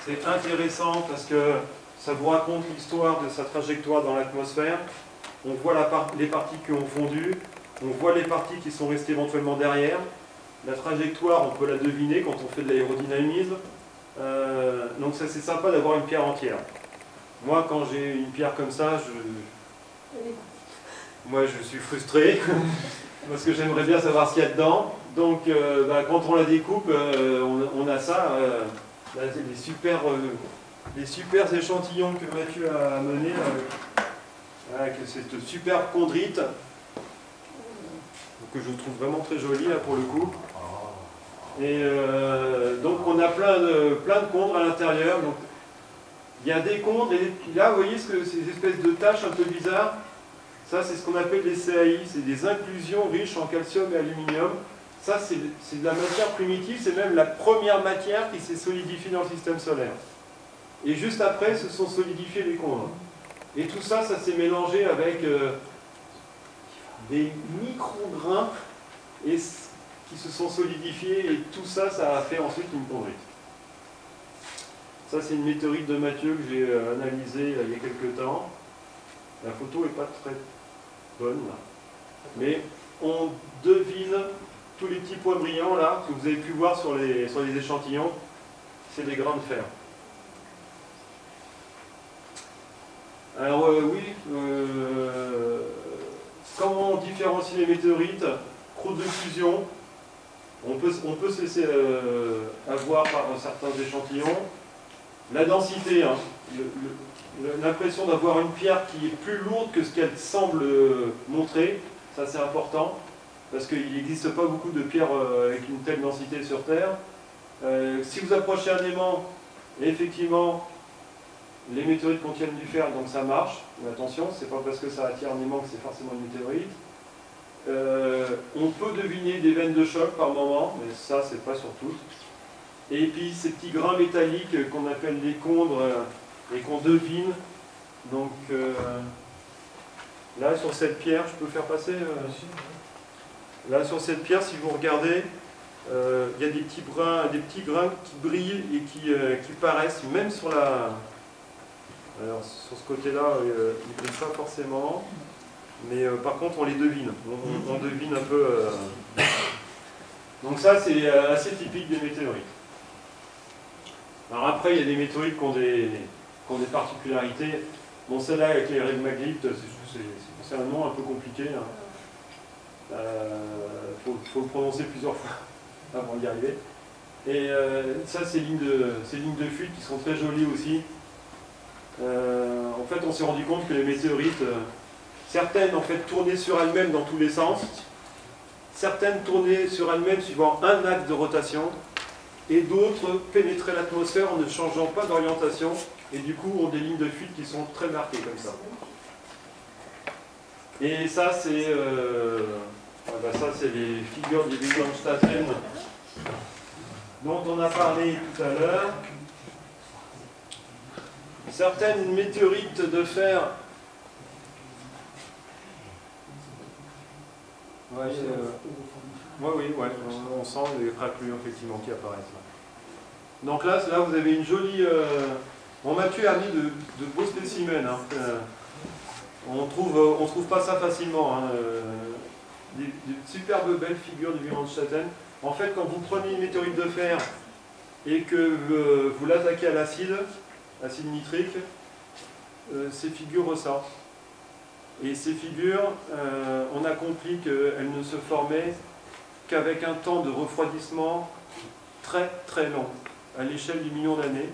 c'est intéressant parce que ça vous raconte l'histoire de sa trajectoire dans l'atmosphère. On voit les parties qui ont fondu, on voit les parties qui sont restées éventuellement derrière. La trajectoire, on peut la deviner quand on fait de l'aérodynamisme. Donc ça, c'est sympa d'avoir une pierre entière. Moi, quand j'ai une pierre comme ça, moi je suis frustré, parce que j'aimerais bien savoir ce qu'il y a dedans. Donc quand on la découpe, on a ça, là, les super échantillons que Mathieu a amenés, avec cette superbe chondrite, que je trouve vraiment très jolie là, pour le coup. Et donc on a plein de chondres à l'intérieur. Donc il y a des chondres, et là vous voyez ces espèces de taches un peu bizarres. Ça c'est ce qu'on appelle des CAI, c'est des inclusions riches en calcium et aluminium. Ça c'est de la matière primitive, c'est même la première matière qui s'est solidifiée dans le système solaire. Et juste après se sont solidifiés les chondres. Et tout ça, ça s'est mélangé avec des micro-grains et qui se sont solidifiés, et tout ça, ça a fait ensuite une chondrite. Ça, c'est une météorite de Mathieu que j'ai analysée il y a quelques temps. La photo n'est pas très bonne, là. Mais on devine tous les petits points brillants, là, que vous avez pu voir sur les échantillons. C'est des grains de fer. Alors comment on différencie les météorites? Croûte de fusion, on peut se laisser avoir par certains échantillons. La densité, hein, l'impression d'avoir une pierre qui est plus lourde que ce qu'elle semble montrer, ça c'est important, parce qu'il n'existe pas beaucoup de pierres avec une telle densité sur Terre. Si vous approchez un aimant, effectivement, les météorites contiennent du fer, donc ça marche. Mais attention, c'est pas parce que ça attire un aimant que c'est forcément une météorite. On peut deviner des veines de choc par moment, mais ça, c'est pas sur toutes. Et puis ces petits grains métalliques qu'on appelle les chondres et qu'on devine. Donc là, sur cette pierre, je peux faire passer. Là, sur cette pierre, si vous regardez, il y a des petits grains qui brillent et qui paraissent, même sur la. Alors sur ce côté-là, ils ne brillent pas forcément, mais par contre on les devine, on devine un peu. Donc ça c'est assez typique des météorites. Alors après il y a des météorites qui ont des particularités. Bon, celle-là avec les raies de Magritte, c'est un nom un peu compliqué. Faut le prononcer plusieurs fois avant d'y arriver. Et ça c'est lignes de fuite qui sont très jolies aussi. En fait, on s'est rendu compte que les météorites, certaines en fait tournaient sur elles-mêmes dans tous les sens, certaines tournaient sur elles-mêmes suivant un axe de rotation, et d'autres pénétraient l'atmosphère en ne changeant pas d'orientation, et du coup ont des lignes de fuite qui sont très marquées comme ça. Et ça, c'est les figures du Wilhelmsthaten dont on a parlé tout à l'heure. Certaines météorites de fer, on sent les craquelures effectivement qui apparaissent là. Donc là, vous avez une jolie. Bon, Mathieu a mis de beaux spécimens. Hein. On trouve pas ça facilement. Hein. Des superbes belles figures du Wilhelmsthaten. En fait, quand vous prenez une météorite de fer et que vous l'attaquez à l'acide nitrique, ces figures ressortent. Et ces figures, on a compris qu'elles ne se formaient qu'avec un temps de refroidissement très très long, à l'échelle du million d'années.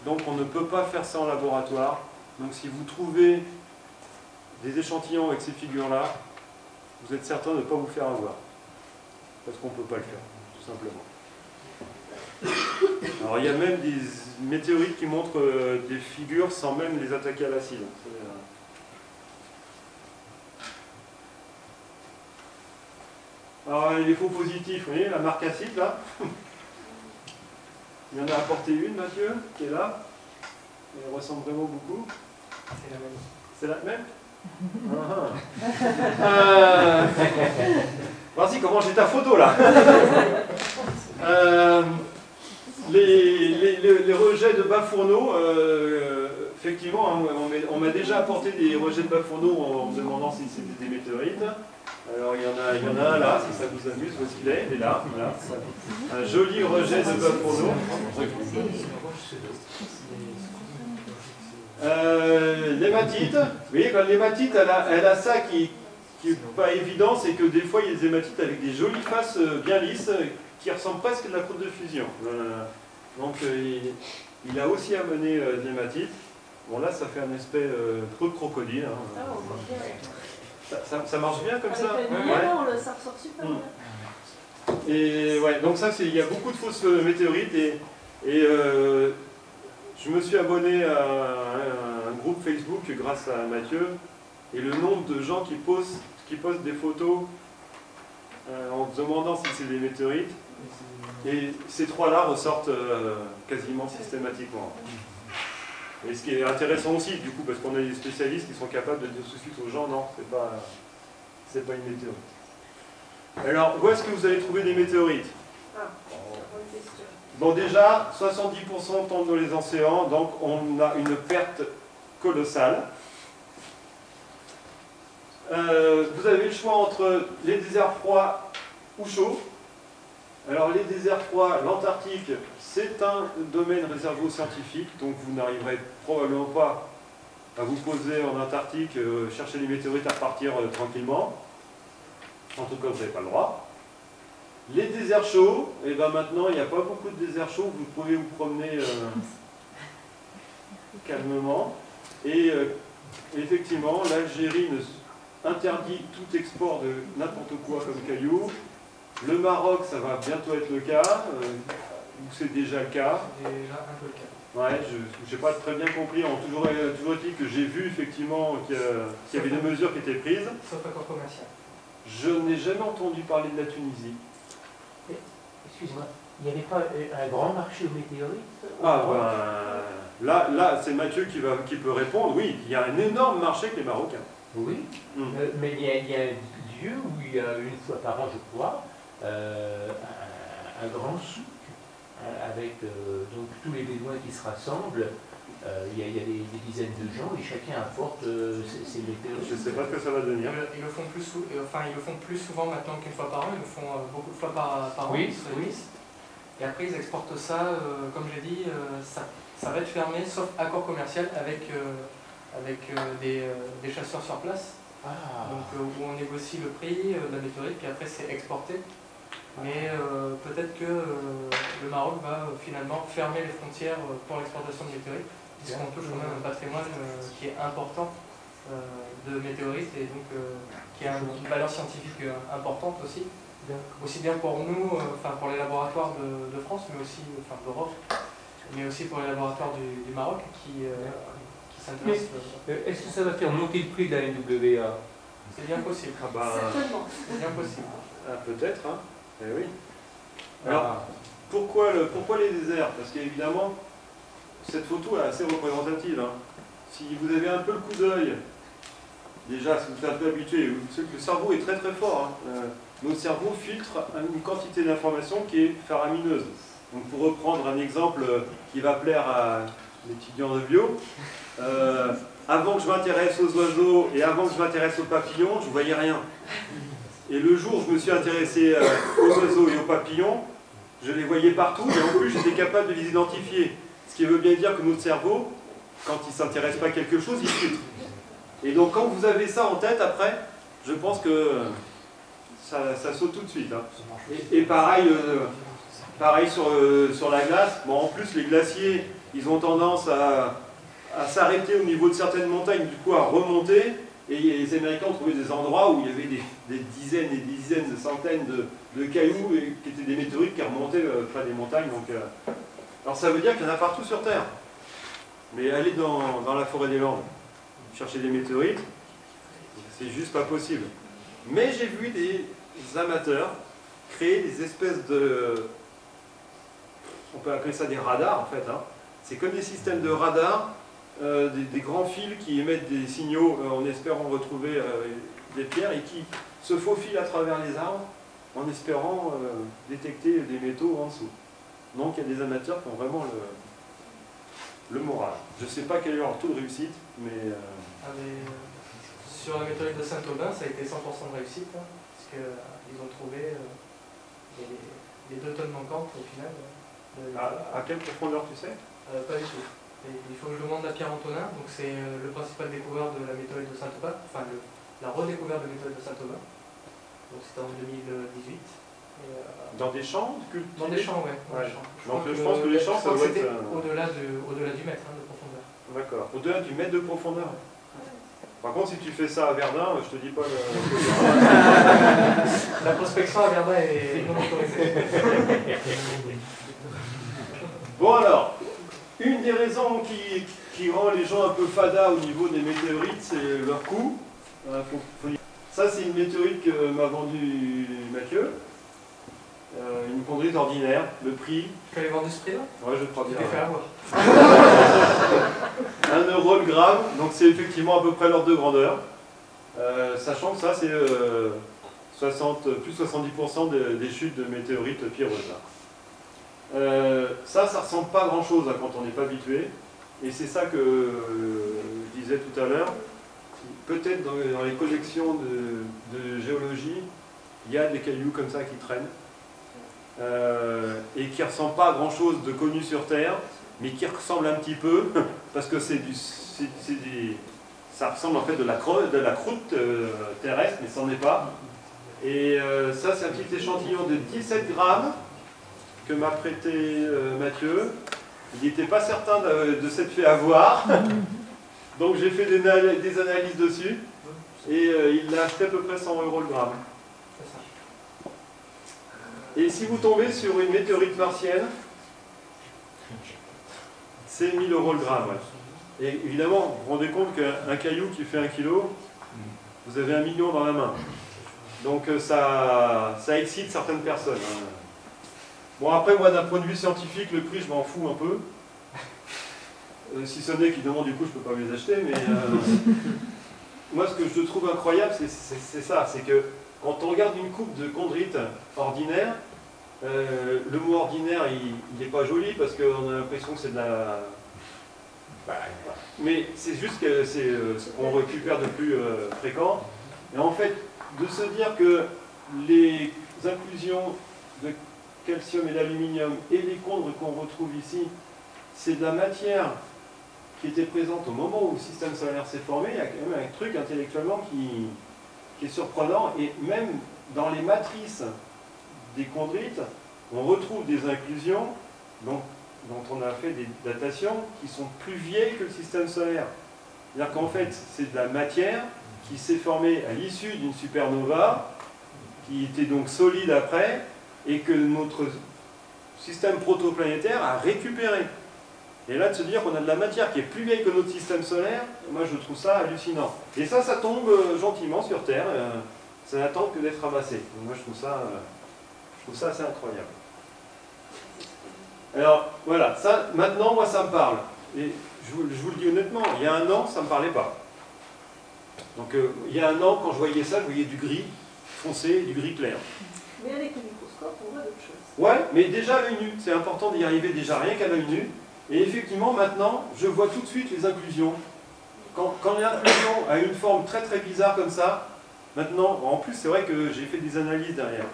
Donc on ne peut pas faire ça en laboratoire. Donc si vous trouvez des échantillons avec ces figures-là, vous êtes certain de ne pas vous faire avoir. Parce qu'on ne peut pas le faire, tout simplement. Alors il y a même des météorites qui montrent des figures sans même les attaquer à l'acide. Alors les faux positifs, vous voyez la marque acide là. Il y en a apporté une, Mathieu, qui est là. Elle ressemble vraiment beaucoup. C'est la même. Vas-y, comment j'ai ta photo là. Les rejets de bas fourneaux, effectivement, hein, on m'a déjà apporté des rejets de bas fourneaux en me demandant si c'était des météorites. Alors il y en a un là, si ça vous amuse, où est-ce qu'il est? Il est là, voilà. Un joli rejet de bas fourneaux. L'hématite, vous voyez, quand l'hématite, elle a ça qui n'est pas évident, c'est que des fois, il y a des hématites avec des jolies faces bien lisses, qui ressemblent presque à de la croûte de fusion. Donc, il a aussi amené de l'hématite. Bon, là, ça fait un aspect trop de crocodile. Hein. Ah, on voit bien. Ça marche bien comme ça? Avec la lumière, ça ressort super bien. Et ouais, donc ça, il y a beaucoup de fausses météorites et je me suis abonné à un groupe Facebook grâce à Mathieu et le nombre de gens qui postent des photos en se demandant si c'est des météorites et ces trois-là ressortent quasiment systématiquement. Et ce qui est intéressant aussi, du coup, parce qu'on a des spécialistes qui sont capables de dire tout de suite aux gens, non, c'est pas une météorite. Alors, où est-ce que vous allez trouver des météorites? Bonne question. Bon, déjà, 70% tombent dans les océans, donc on a une perte colossale. Vous avez le choix entre les déserts froids ou chauds. Alors, les déserts froids, l'Antarctique, c'est un domaine réservé aux scientifiques, donc vous n'arriverez probablement pas à vous poser en Antarctique, chercher des météorites à repartir tranquillement. En tout cas, vous n'avez pas le droit. Les déserts chauds, et bien maintenant, il n'y a pas beaucoup de déserts chauds, vous pouvez vous promener calmement. Et effectivement, l'Algérie interdit tout export de n'importe quoi comme cailloux. Le Maroc, ça va bientôt être le cas, ou c'est déjà le cas. C'est déjà un peu le cas. Ouais, je n'ai pas très bien compris. Toujours est-il que j'ai vu effectivement qu'il y avait des mesures qui étaient prises. Sauf accord commercial. Je n'ai jamais entendu parler de la Tunisie. Excuse-moi, il n'y avait pas un grand marché aux météorites? Ah ben, là c'est Mathieu qui peut répondre. Oui, il y a un énorme marché avec les Marocains. Oui, mais il y a un lieu où il y a une fois par an, je crois, un grand souk avec donc tous les Bédouins qui se rassemblent. Il y a des dizaines de gens et chacun apporte ses météorites. Je ne sais pas ce que ça va devenir. Ils le font plus souvent maintenant qu'une fois par an, ils le font beaucoup de fois par an. Oui, oui. Et après ils exportent ça, comme j'ai dit, ça va être fermé sauf accord commercial avec des chasseurs sur place. Ah. Donc où on négocie le prix de la météorite, puis après c'est exporté. Mais peut-être que le Maroc va finalement fermer les frontières pour l'exportation de météorites, puisqu'on touche quand même un patrimoine qui est important de météorites et donc qui a une valeur scientifique importante aussi. Aussi bien pour nous, pour les laboratoires de France, mais aussi d'Europe, mais aussi pour les laboratoires du Maroc qui s'intéressent. Est-ce que ça va faire monter le prix de la NWA? C'est bien possible. Ah bah, Certainement. C'est bien possible. peut-être, hein. Eh oui. Alors, pourquoi les déserts? Parce qu'évidemment, cette photo est assez représentative. Hein. Si vous avez un peu le coup d'œil, déjà, si vous êtes un peu habitué, vous savez que le cerveau est très très fort. Hein. Notre cerveau filtre une quantité d'informations qui est faramineuse. Donc pour reprendre un exemple qui va plaire à l'étudiant de bio, avant que je m'intéresse aux oiseaux et avant que je m'intéresse aux papillons, je ne voyais rien. Et le jour où je me suis intéressé aux oiseaux et aux papillons, je les voyais partout et en plus j'étais capable de les identifier. Ce qui veut bien dire que notre cerveau, quand il ne s'intéresse pas à quelque chose, il filtre. Et donc quand vous avez ça en tête après, je pense que ça saute tout de suite. Hein. Et pareil, sur la glace, bon, en plus les glaciers, ils ont tendance à s'arrêter au niveau de certaines montagnes, du coup à remonter. Et les Américains ont trouvé des endroits où il y avait des dizaines et des dizaines, des centaines de cailloux qui étaient des météorites qui remontaient près des montagnes. Donc, alors ça veut dire qu'il y en a partout sur Terre. Mais aller dans la forêt des Landes, chercher des météorites, c'est juste pas possible. Mais j'ai vu des amateurs créer des espèces de... On peut appeler ça des radars en fait. Hein. C'est comme des systèmes de radars. Des grands fils qui émettent des signaux en espérant retrouver des pierres et qui se faufilent à travers les arbres en espérant détecter des métaux en dessous. Donc il y a des amateurs qui ont vraiment le moral. Je ne sais pas quel est leur taux de réussite, mais... Sur la météorite de Saint-Aubin, ça a été 100% de réussite, hein, parce qu'ils ont trouvé les 2 tonnes manquantes au final. À quelle profondeur tu sais? Pas du tout. Et il faut que je demande à Pierre Antonin, donc c'est le principal découvreur de la météorite de Saint-Thomas, enfin la redécouverte de la météorite de Saint-Thomas. Donc c'était en 2018. Dans des champs Dans des champs, ouais. Ouais. Donc je pense que les champs, ça doit c'était être... au-delà du mètre de profondeur. D'accord. Au-delà du mètre de profondeur. Par contre, si tu fais ça à Verdun, je te dis pas... La prospection à Verdun est non autorisée. Bon alors, une des raisons qui rend les gens un peu fada au niveau des météorites, c'est leur coût. Ça, c'est une météorite que m'a vendue Mathieu. Une chondrite ordinaire, le prix... Tu peux aller vendre du prix là? Ouais, je crois bien. Tu t'es fait avoir. 1 euro le gramme, donc c'est effectivement à peu près l'ordre de grandeur. Sachant que ça, c'est plus 70% des chutes de météorites pierreuses. Ça ressemble pas à grand chose quand on n'est pas habitué. Et c'est ça que je disais tout à l'heure. Peut-être dans les collections de géologie, il y a des cailloux comme ça qui traînent. Et qui ne ressemblent pas à grand chose de connu sur Terre, mais qui ressemblent un petit peu, parce que ça ressemble en fait de la croûte terrestre, mais ça n'en est pas. Et ça, c'est un petit échantillon de 17 grammes que m'a prêté Mathieu. Il n'était pas certain de s'être fait avoir, donc j'ai fait des analyses dessus, et il l'a acheté à peu près 100 € le gramme. Et si vous tombez sur une météorite martienne, c'est 1000 € le gramme. Ouais. Et évidemment, vous vous rendez compte qu'un caillou qui fait 1 kilo, vous avez 1 million dans la main. Donc ça excite certaines personnes. Hein. Bon, après, moi, d'un point de vue scientifique, le prix, je m'en fous un peu. Si ce n'est qu'évidemment, du coup, je ne peux pas les acheter. Mais moi, ce que je trouve incroyable, c'est ça. C'est que quand on regarde une coupe de chondrite ordinaire, le mot ordinaire, il n'est pas joli parce qu'on a l'impression que c'est de la... Mais c'est juste que c'est ce qu'on récupère de plus fréquent. Et en fait, de se dire que les inclusions de calcium et d'aluminium et les chondres qu'on retrouve ici, c'est de la matière qui était présente au moment où le système solaire s'est formé, il y a quand même un truc intellectuellement qui est surprenant. Et même dans les matrices des chondrites, on retrouve des inclusions dont on a fait des datations qui sont plus vieilles que le système solaire. C'est-à-dire qu'en fait, c'est de la matière qui s'est formée à l'issue d'une supernova, qui était donc solide après, et que notre système protoplanétaire a récupéré. Et là, de se dire qu'on a de la matière qui est plus vieille que notre système solaire, moi je trouve ça hallucinant. Et ça tombe gentiment sur Terre, ça n'attend que d'être ramassé. Donc moi je trouve ça assez incroyable. Alors voilà, ça, maintenant moi ça me parle. Et je vous le dis honnêtement, il y a 1 an, ça ne me parlait pas. Donc il y a 1 an, quand je voyais ça, je voyais du gris foncé et du gris clair. Mais avec le microscope, on voit d'autres choses. Ouais, mais déjà à l'œil nu, c'est important d'y arriver déjà rien qu'à l'œil nu. Et effectivement, maintenant, je vois tout de suite les inclusions. Quand l'inclusion a une forme très très bizarre comme ça, maintenant, en plus c'est vrai que j'ai fait des analyses derrière.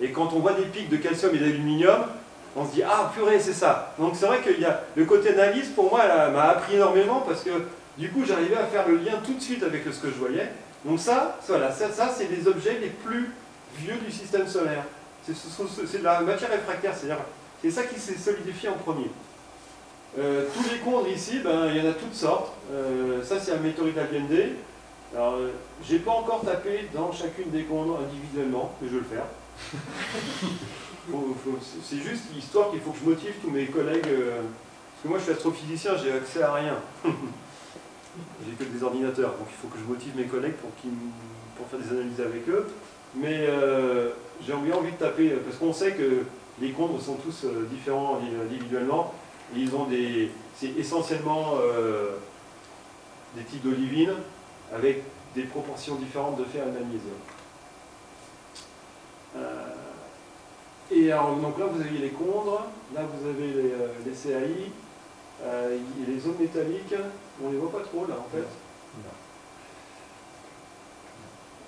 Et quand on voit des pics de calcium et d'aluminium, on se dit, ah purée, c'est ça. Donc c'est vrai qu'il y a le côté analyse, pour moi, m'a appris énormément parce que du coup, j'arrivais à faire le lien tout de suite avec ce que je voyais. Donc ça c'est les objets les plus vieux du système solaire. C'est de la matière réfractaire, c'est-à-dire c'est ça qui s'est solidifié en premier. Tous les chondres ici, il y en a toutes sortes. Ça c'est un météorite Allende. Alors, j'ai pas encore tapé dans chacune des chondres individuellement, mais je vais le faire. C'est juste l'histoire qu'il faut que je motive tous mes collègues. Parce que moi je suis astrophysicien, j'ai accès à rien. J'ai que des ordinateurs, donc il faut que je motive mes collègues pour faire des analyses avec eux. Mais j'ai envie de taper, parce qu'on sait que les chondres sont tous différents individuellement. Et ils ont c'est essentiellement des types d'olivines avec des proportions différentes de fer et de magnésium. Et alors, donc là vous aviez les chondres, là vous avez les CAI, et les zones métalliques, on les voit pas trop là en fait.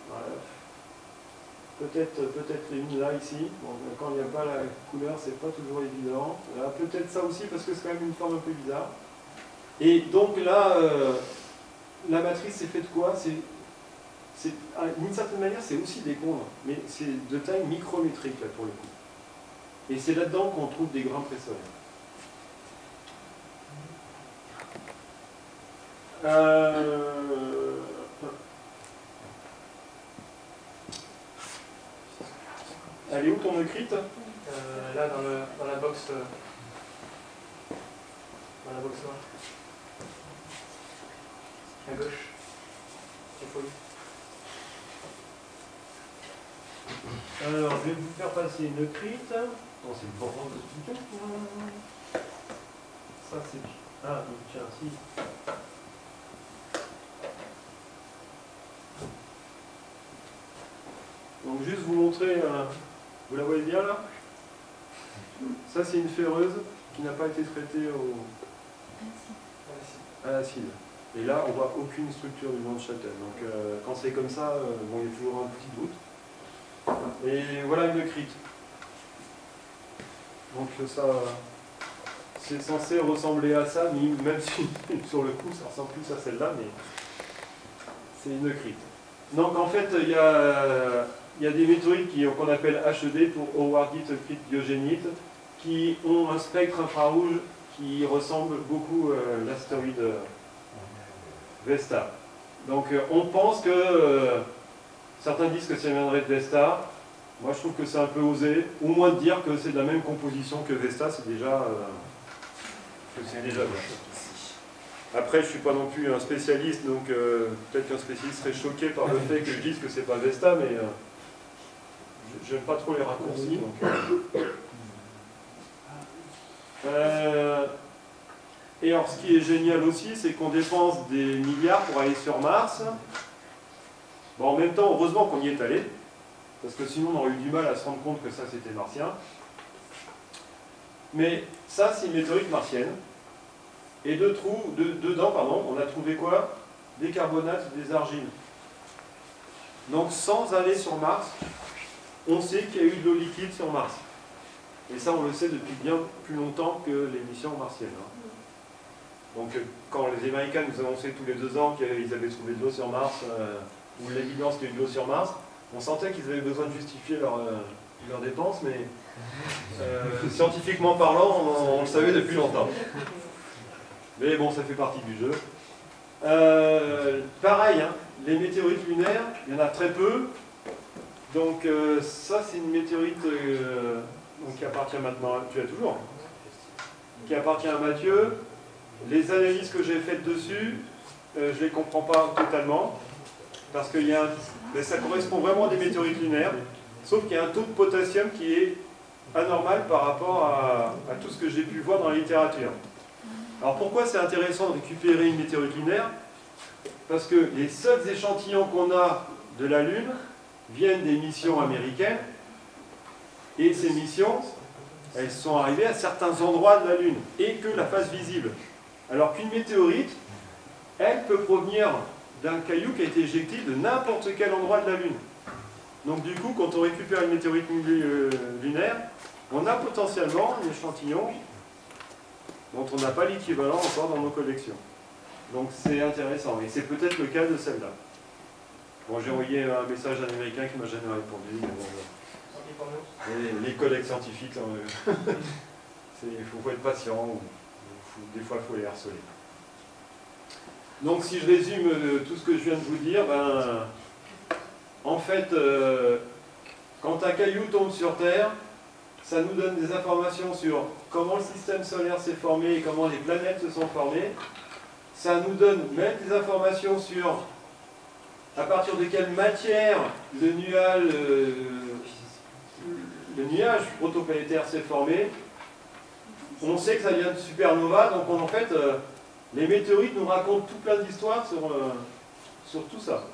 Voilà. Peut-être une là ici, bon, quand il n'y a pas la couleur c'est pas toujours évident. Là peut-être ça aussi parce que c'est quand même une forme un peu bizarre. Et donc là, la matrice c'est fait de quoi? D'une certaine manière, c'est aussi des conves, mais c'est de taille micrométrique là pour le coup. Et c'est là-dedans qu'on trouve des grains présolaires. Elle est où ton écrite? Là, dans la box noire. À gauche. Il faut. Alors, je vais vous faire passer une écrite. Non, c'est une borne de tout. Ça, c'est... Ah, donc, tiens, si. Donc, juste vous montrer... vous la voyez bien, là? Ça, c'est une ferreuse qui n'a pas été traitée à l'acide. Et là, on voit aucune structure du banc de châtel. Donc, quand c'est comme ça, bon, il y a toujours un petit doute. Et voilà une écrite. Donc ça, c'est censé ressembler à ça, même si sur le coup ça ressemble plus à celle-là, mais c'est une écrite. Donc en fait, il y a des météorites qu'on appelle HED pour Howardite Euclide Diogénite, qui ont un spectre infrarouge qui ressemble beaucoup à l'astéroïde Vesta. Donc on pense que certains disent que ça viendrait de Vesta. Moi je trouve que c'est un peu osé. Au moins de dire que c'est de la même composition que Vesta, c'est déjà bien. Après je ne suis pas non plus un spécialiste, donc peut-être qu'un spécialiste serait choqué par le fait que je dise que c'est pas Vesta, mais j'aime pas trop les raccourcis. Et alors ce qui est génial aussi, c'est qu'on dépense des milliards pour aller sur Mars. Bon, en même temps, heureusement qu'on y est allé, parce que sinon on aurait eu du mal à se rendre compte que ça c'était martien. Mais ça c'est une météorite martienne. Et dedans, on a trouvé quoi? Des carbonates, des argiles. Donc sans aller sur Mars, on sait qu'il y a eu de l'eau liquide sur Mars. Et ça on le sait depuis bien plus longtemps que les missions martiennes. Donc quand les Américains nous annonçaient tous les 2 ans qu'ils avaient trouvé de l'eau sur Mars, ou l'évidence qu'il y a eu de l'eau sur Mars, on sentait qu'ils avaient besoin de justifier leurs dépenses, mais scientifiquement parlant, on le savait depuis longtemps. Mais bon, ça fait partie du jeu. Pareil, hein, les météorites lunaires, il y en a très peu. Donc ça, c'est une météorite qui appartient maintenant, tu as toujours, qui appartient à Mathieu. Les analyses que j'ai faites dessus, je ne les comprends pas totalement, parce que mais ça correspond vraiment à des météorites lunaires, sauf qu'il y a un taux de potassium qui est anormal par rapport à tout ce que j'ai pu voir dans la littérature. Alors pourquoi c'est intéressant de récupérer une météorite lunaire? Parce que les seuls échantillons qu'on a de la Lune viennent des missions américaines, et ces missions, elles sont arrivées à certains endroits de la Lune, et que la face visible. Alors qu'une météorite, elle peut provenir d'un caillou qui a été éjecté de n'importe quel endroit de la Lune. Donc du coup, quand on récupère une météorite lunaire, on a potentiellement un échantillon dont on n'a pas l'équivalent encore dans nos collections. Donc c'est intéressant, et c'est peut-être le cas de celle-là. Bon, j'ai envoyé un message à un Américain qui ne m'a jamais répondu, mais bon, les collègues scientifiques, il faut être patient, des fois il faut les harceler. Donc si je résume tout ce que je viens de vous dire, en fait, quand un caillou tombe sur Terre, ça nous donne des informations sur comment le système solaire s'est formé et comment les planètes se sont formées. Ça nous donne même des informations sur à partir de quelle matière le nuage protoplanétaire s'est formé. On sait que ça vient de supernova, donc en fait, les météorites nous racontent tout plein d'histoires sur tout ça.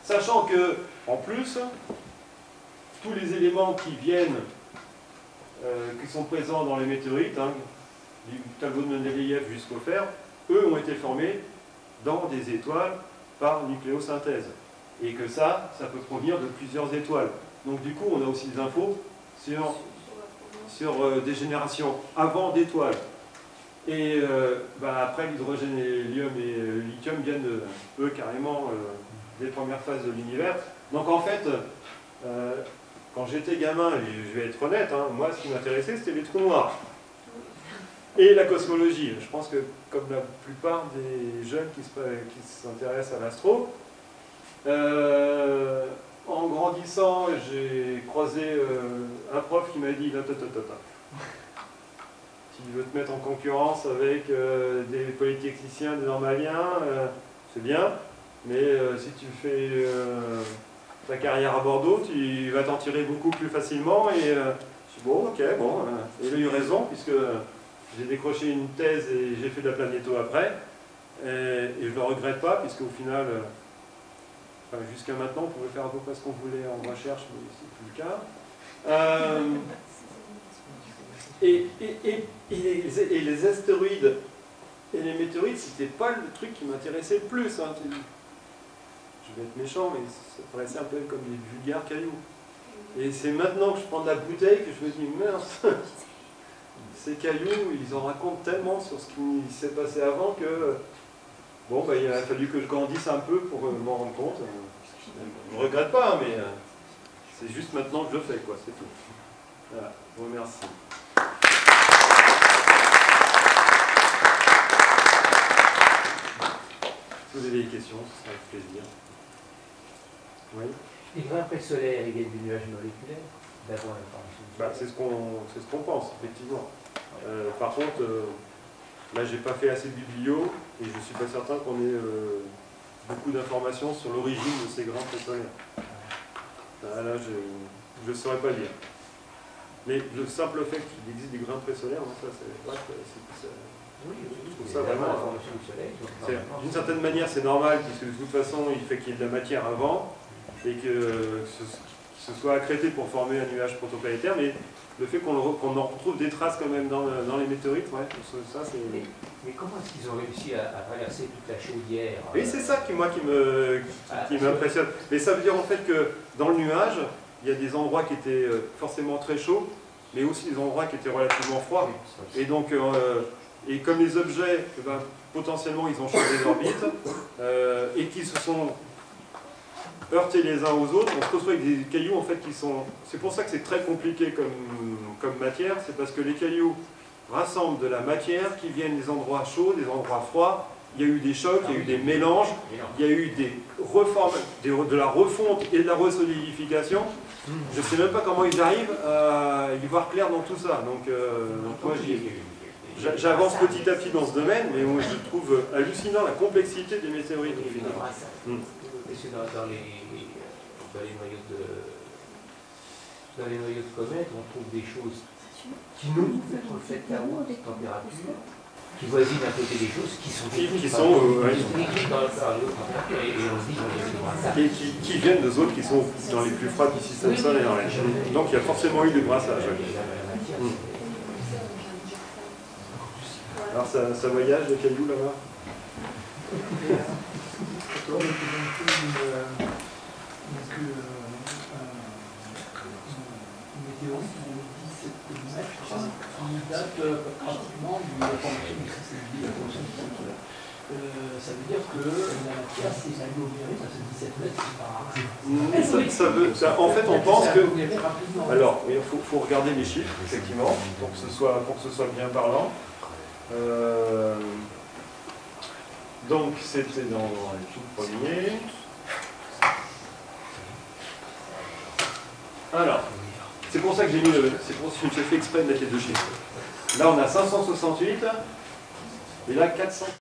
Sachant que, en plus, tous les éléments qui viennent, qui sont présents dans les météorites, du tableau de Mendeleïev jusqu'au fer, eux ont été formés dans des étoiles par nucléosynthèse. Et que ça peut provenir de plusieurs étoiles. Donc du coup, on a aussi des infos sur des générations avant d'étoiles. Et après, l'hydrogène et l'hélium et le lithium viennent, eux, carrément des premières phases de l'univers. Donc en fait, quand j'étais gamin, et je vais être honnête, hein, moi ce qui m'intéressait c'était les trous noirs. Et la cosmologie. Je pense que comme la plupart des jeunes qui s'intéressent à l'astro, en grandissant, j'ai croisé un prof qui m'a dit « Tu veux te mettre en concurrence avec des polytechniciens, des normaliens, c'est bien, mais si tu fais ta carrière à Bordeaux, tu vas t'en tirer beaucoup plus facilement. » Et je dis « Bon, ok, bon. » Et il a eu raison, puisque j'ai décroché une thèse et j'ai fait de la planéto après. Et je ne le regrette pas, puisqu'au final, jusqu'à maintenant, on pouvait faire à peu près ce qu'on voulait en recherche, mais c'est plus le cas. Et les astéroïdes et les météorites, c'était pas le truc qui m'intéressait le plus. Hein. Je vais être méchant, mais ça paraissait un peu comme des vulgaires cailloux. Et c'est maintenant que je prends de la bouteille que je me dis, merde, ces cailloux, ils en racontent tellement sur ce qui s'est passé avant que, bon, il a fallu que je grandisse un peu pour m'en rendre compte. Je ne regrette pas, mais c'est juste maintenant que je le fais, quoi, c'est tout. Voilà, je vous remercie. Si vous avez des questions, ce sera avec plaisir. Oui. Les grains près solaires égale des nuages moléculaires d'avant l'information. C'est ce qu'on pense, effectivement. Par contre, là, j'ai pas fait assez de biblio et je suis pas certain qu'on ait beaucoup d'informations sur l'origine de ces grains près solaires. Là, je ne saurais pas dire. Mais le simple fait qu'il existe des grains près solaires, ça, c'est oui, je trouve ça vraiment. D'une certaine manière, c'est normal, puisque de toute façon, il fait qu'il y ait de la matière avant, et que ce soit accrété pour former un nuage protoplanétaire, mais le fait qu'on en retrouve des traces quand même dans les météorites, ouais, ça c'est... Mais comment est-ce qu'ils ont réussi à traverser toute la chaudière? Oui, c'est ça qui m'impressionne. Mais ça veut dire en fait que dans le nuage, il y a des endroits qui étaient forcément très chauds, mais aussi des endroits qui étaient relativement froids. Et donc, et comme les objets, potentiellement, ils ont changé d'orbite, et qu'ils se sont heurtés les uns aux autres, on se retrouve avec des cailloux en fait qui sont... C'est pour ça que c'est très compliqué comme matière, c'est parce que les cailloux rassemblent de la matière qui viennent des endroits chauds, des endroits froids. Il y a eu des chocs, il y a eu des mélanges, il y a eu de la refonte et de la resolidification. Je ne sais même pas comment ils arrivent à y voir clair dans tout ça. Donc moi, j'avance petit à petit dans ce domaine, mais moi, je trouve hallucinant la complexité des météorites au final. Dans les noyaux de comètes, on trouve des choses qui nous être faites à haute température, qui voisinent à côté des choses qui sont décrites dans les hautes températures, et on se dit et qui viennent de zones qui sont dans les plus froides du système solaire. Donc il y a forcément eu du brassage. Alors ça voyage les cailloux là-bas? Date pratiquement de la formation du cristal. Ça veut dire que la matière s'est agglomérée, ça fait 17 mètres, c'est pas... En fait, on pense que... Alors, il faut regarder les chiffres, effectivement, pour que ce soit bien parlant. Donc, c'était dans les tout premiers. Alors, c'est pour ça que j'ai mis c'est pour ça que j'ai fait exprès de mettre les deux chiffres. Là, on a 568, et là, 400.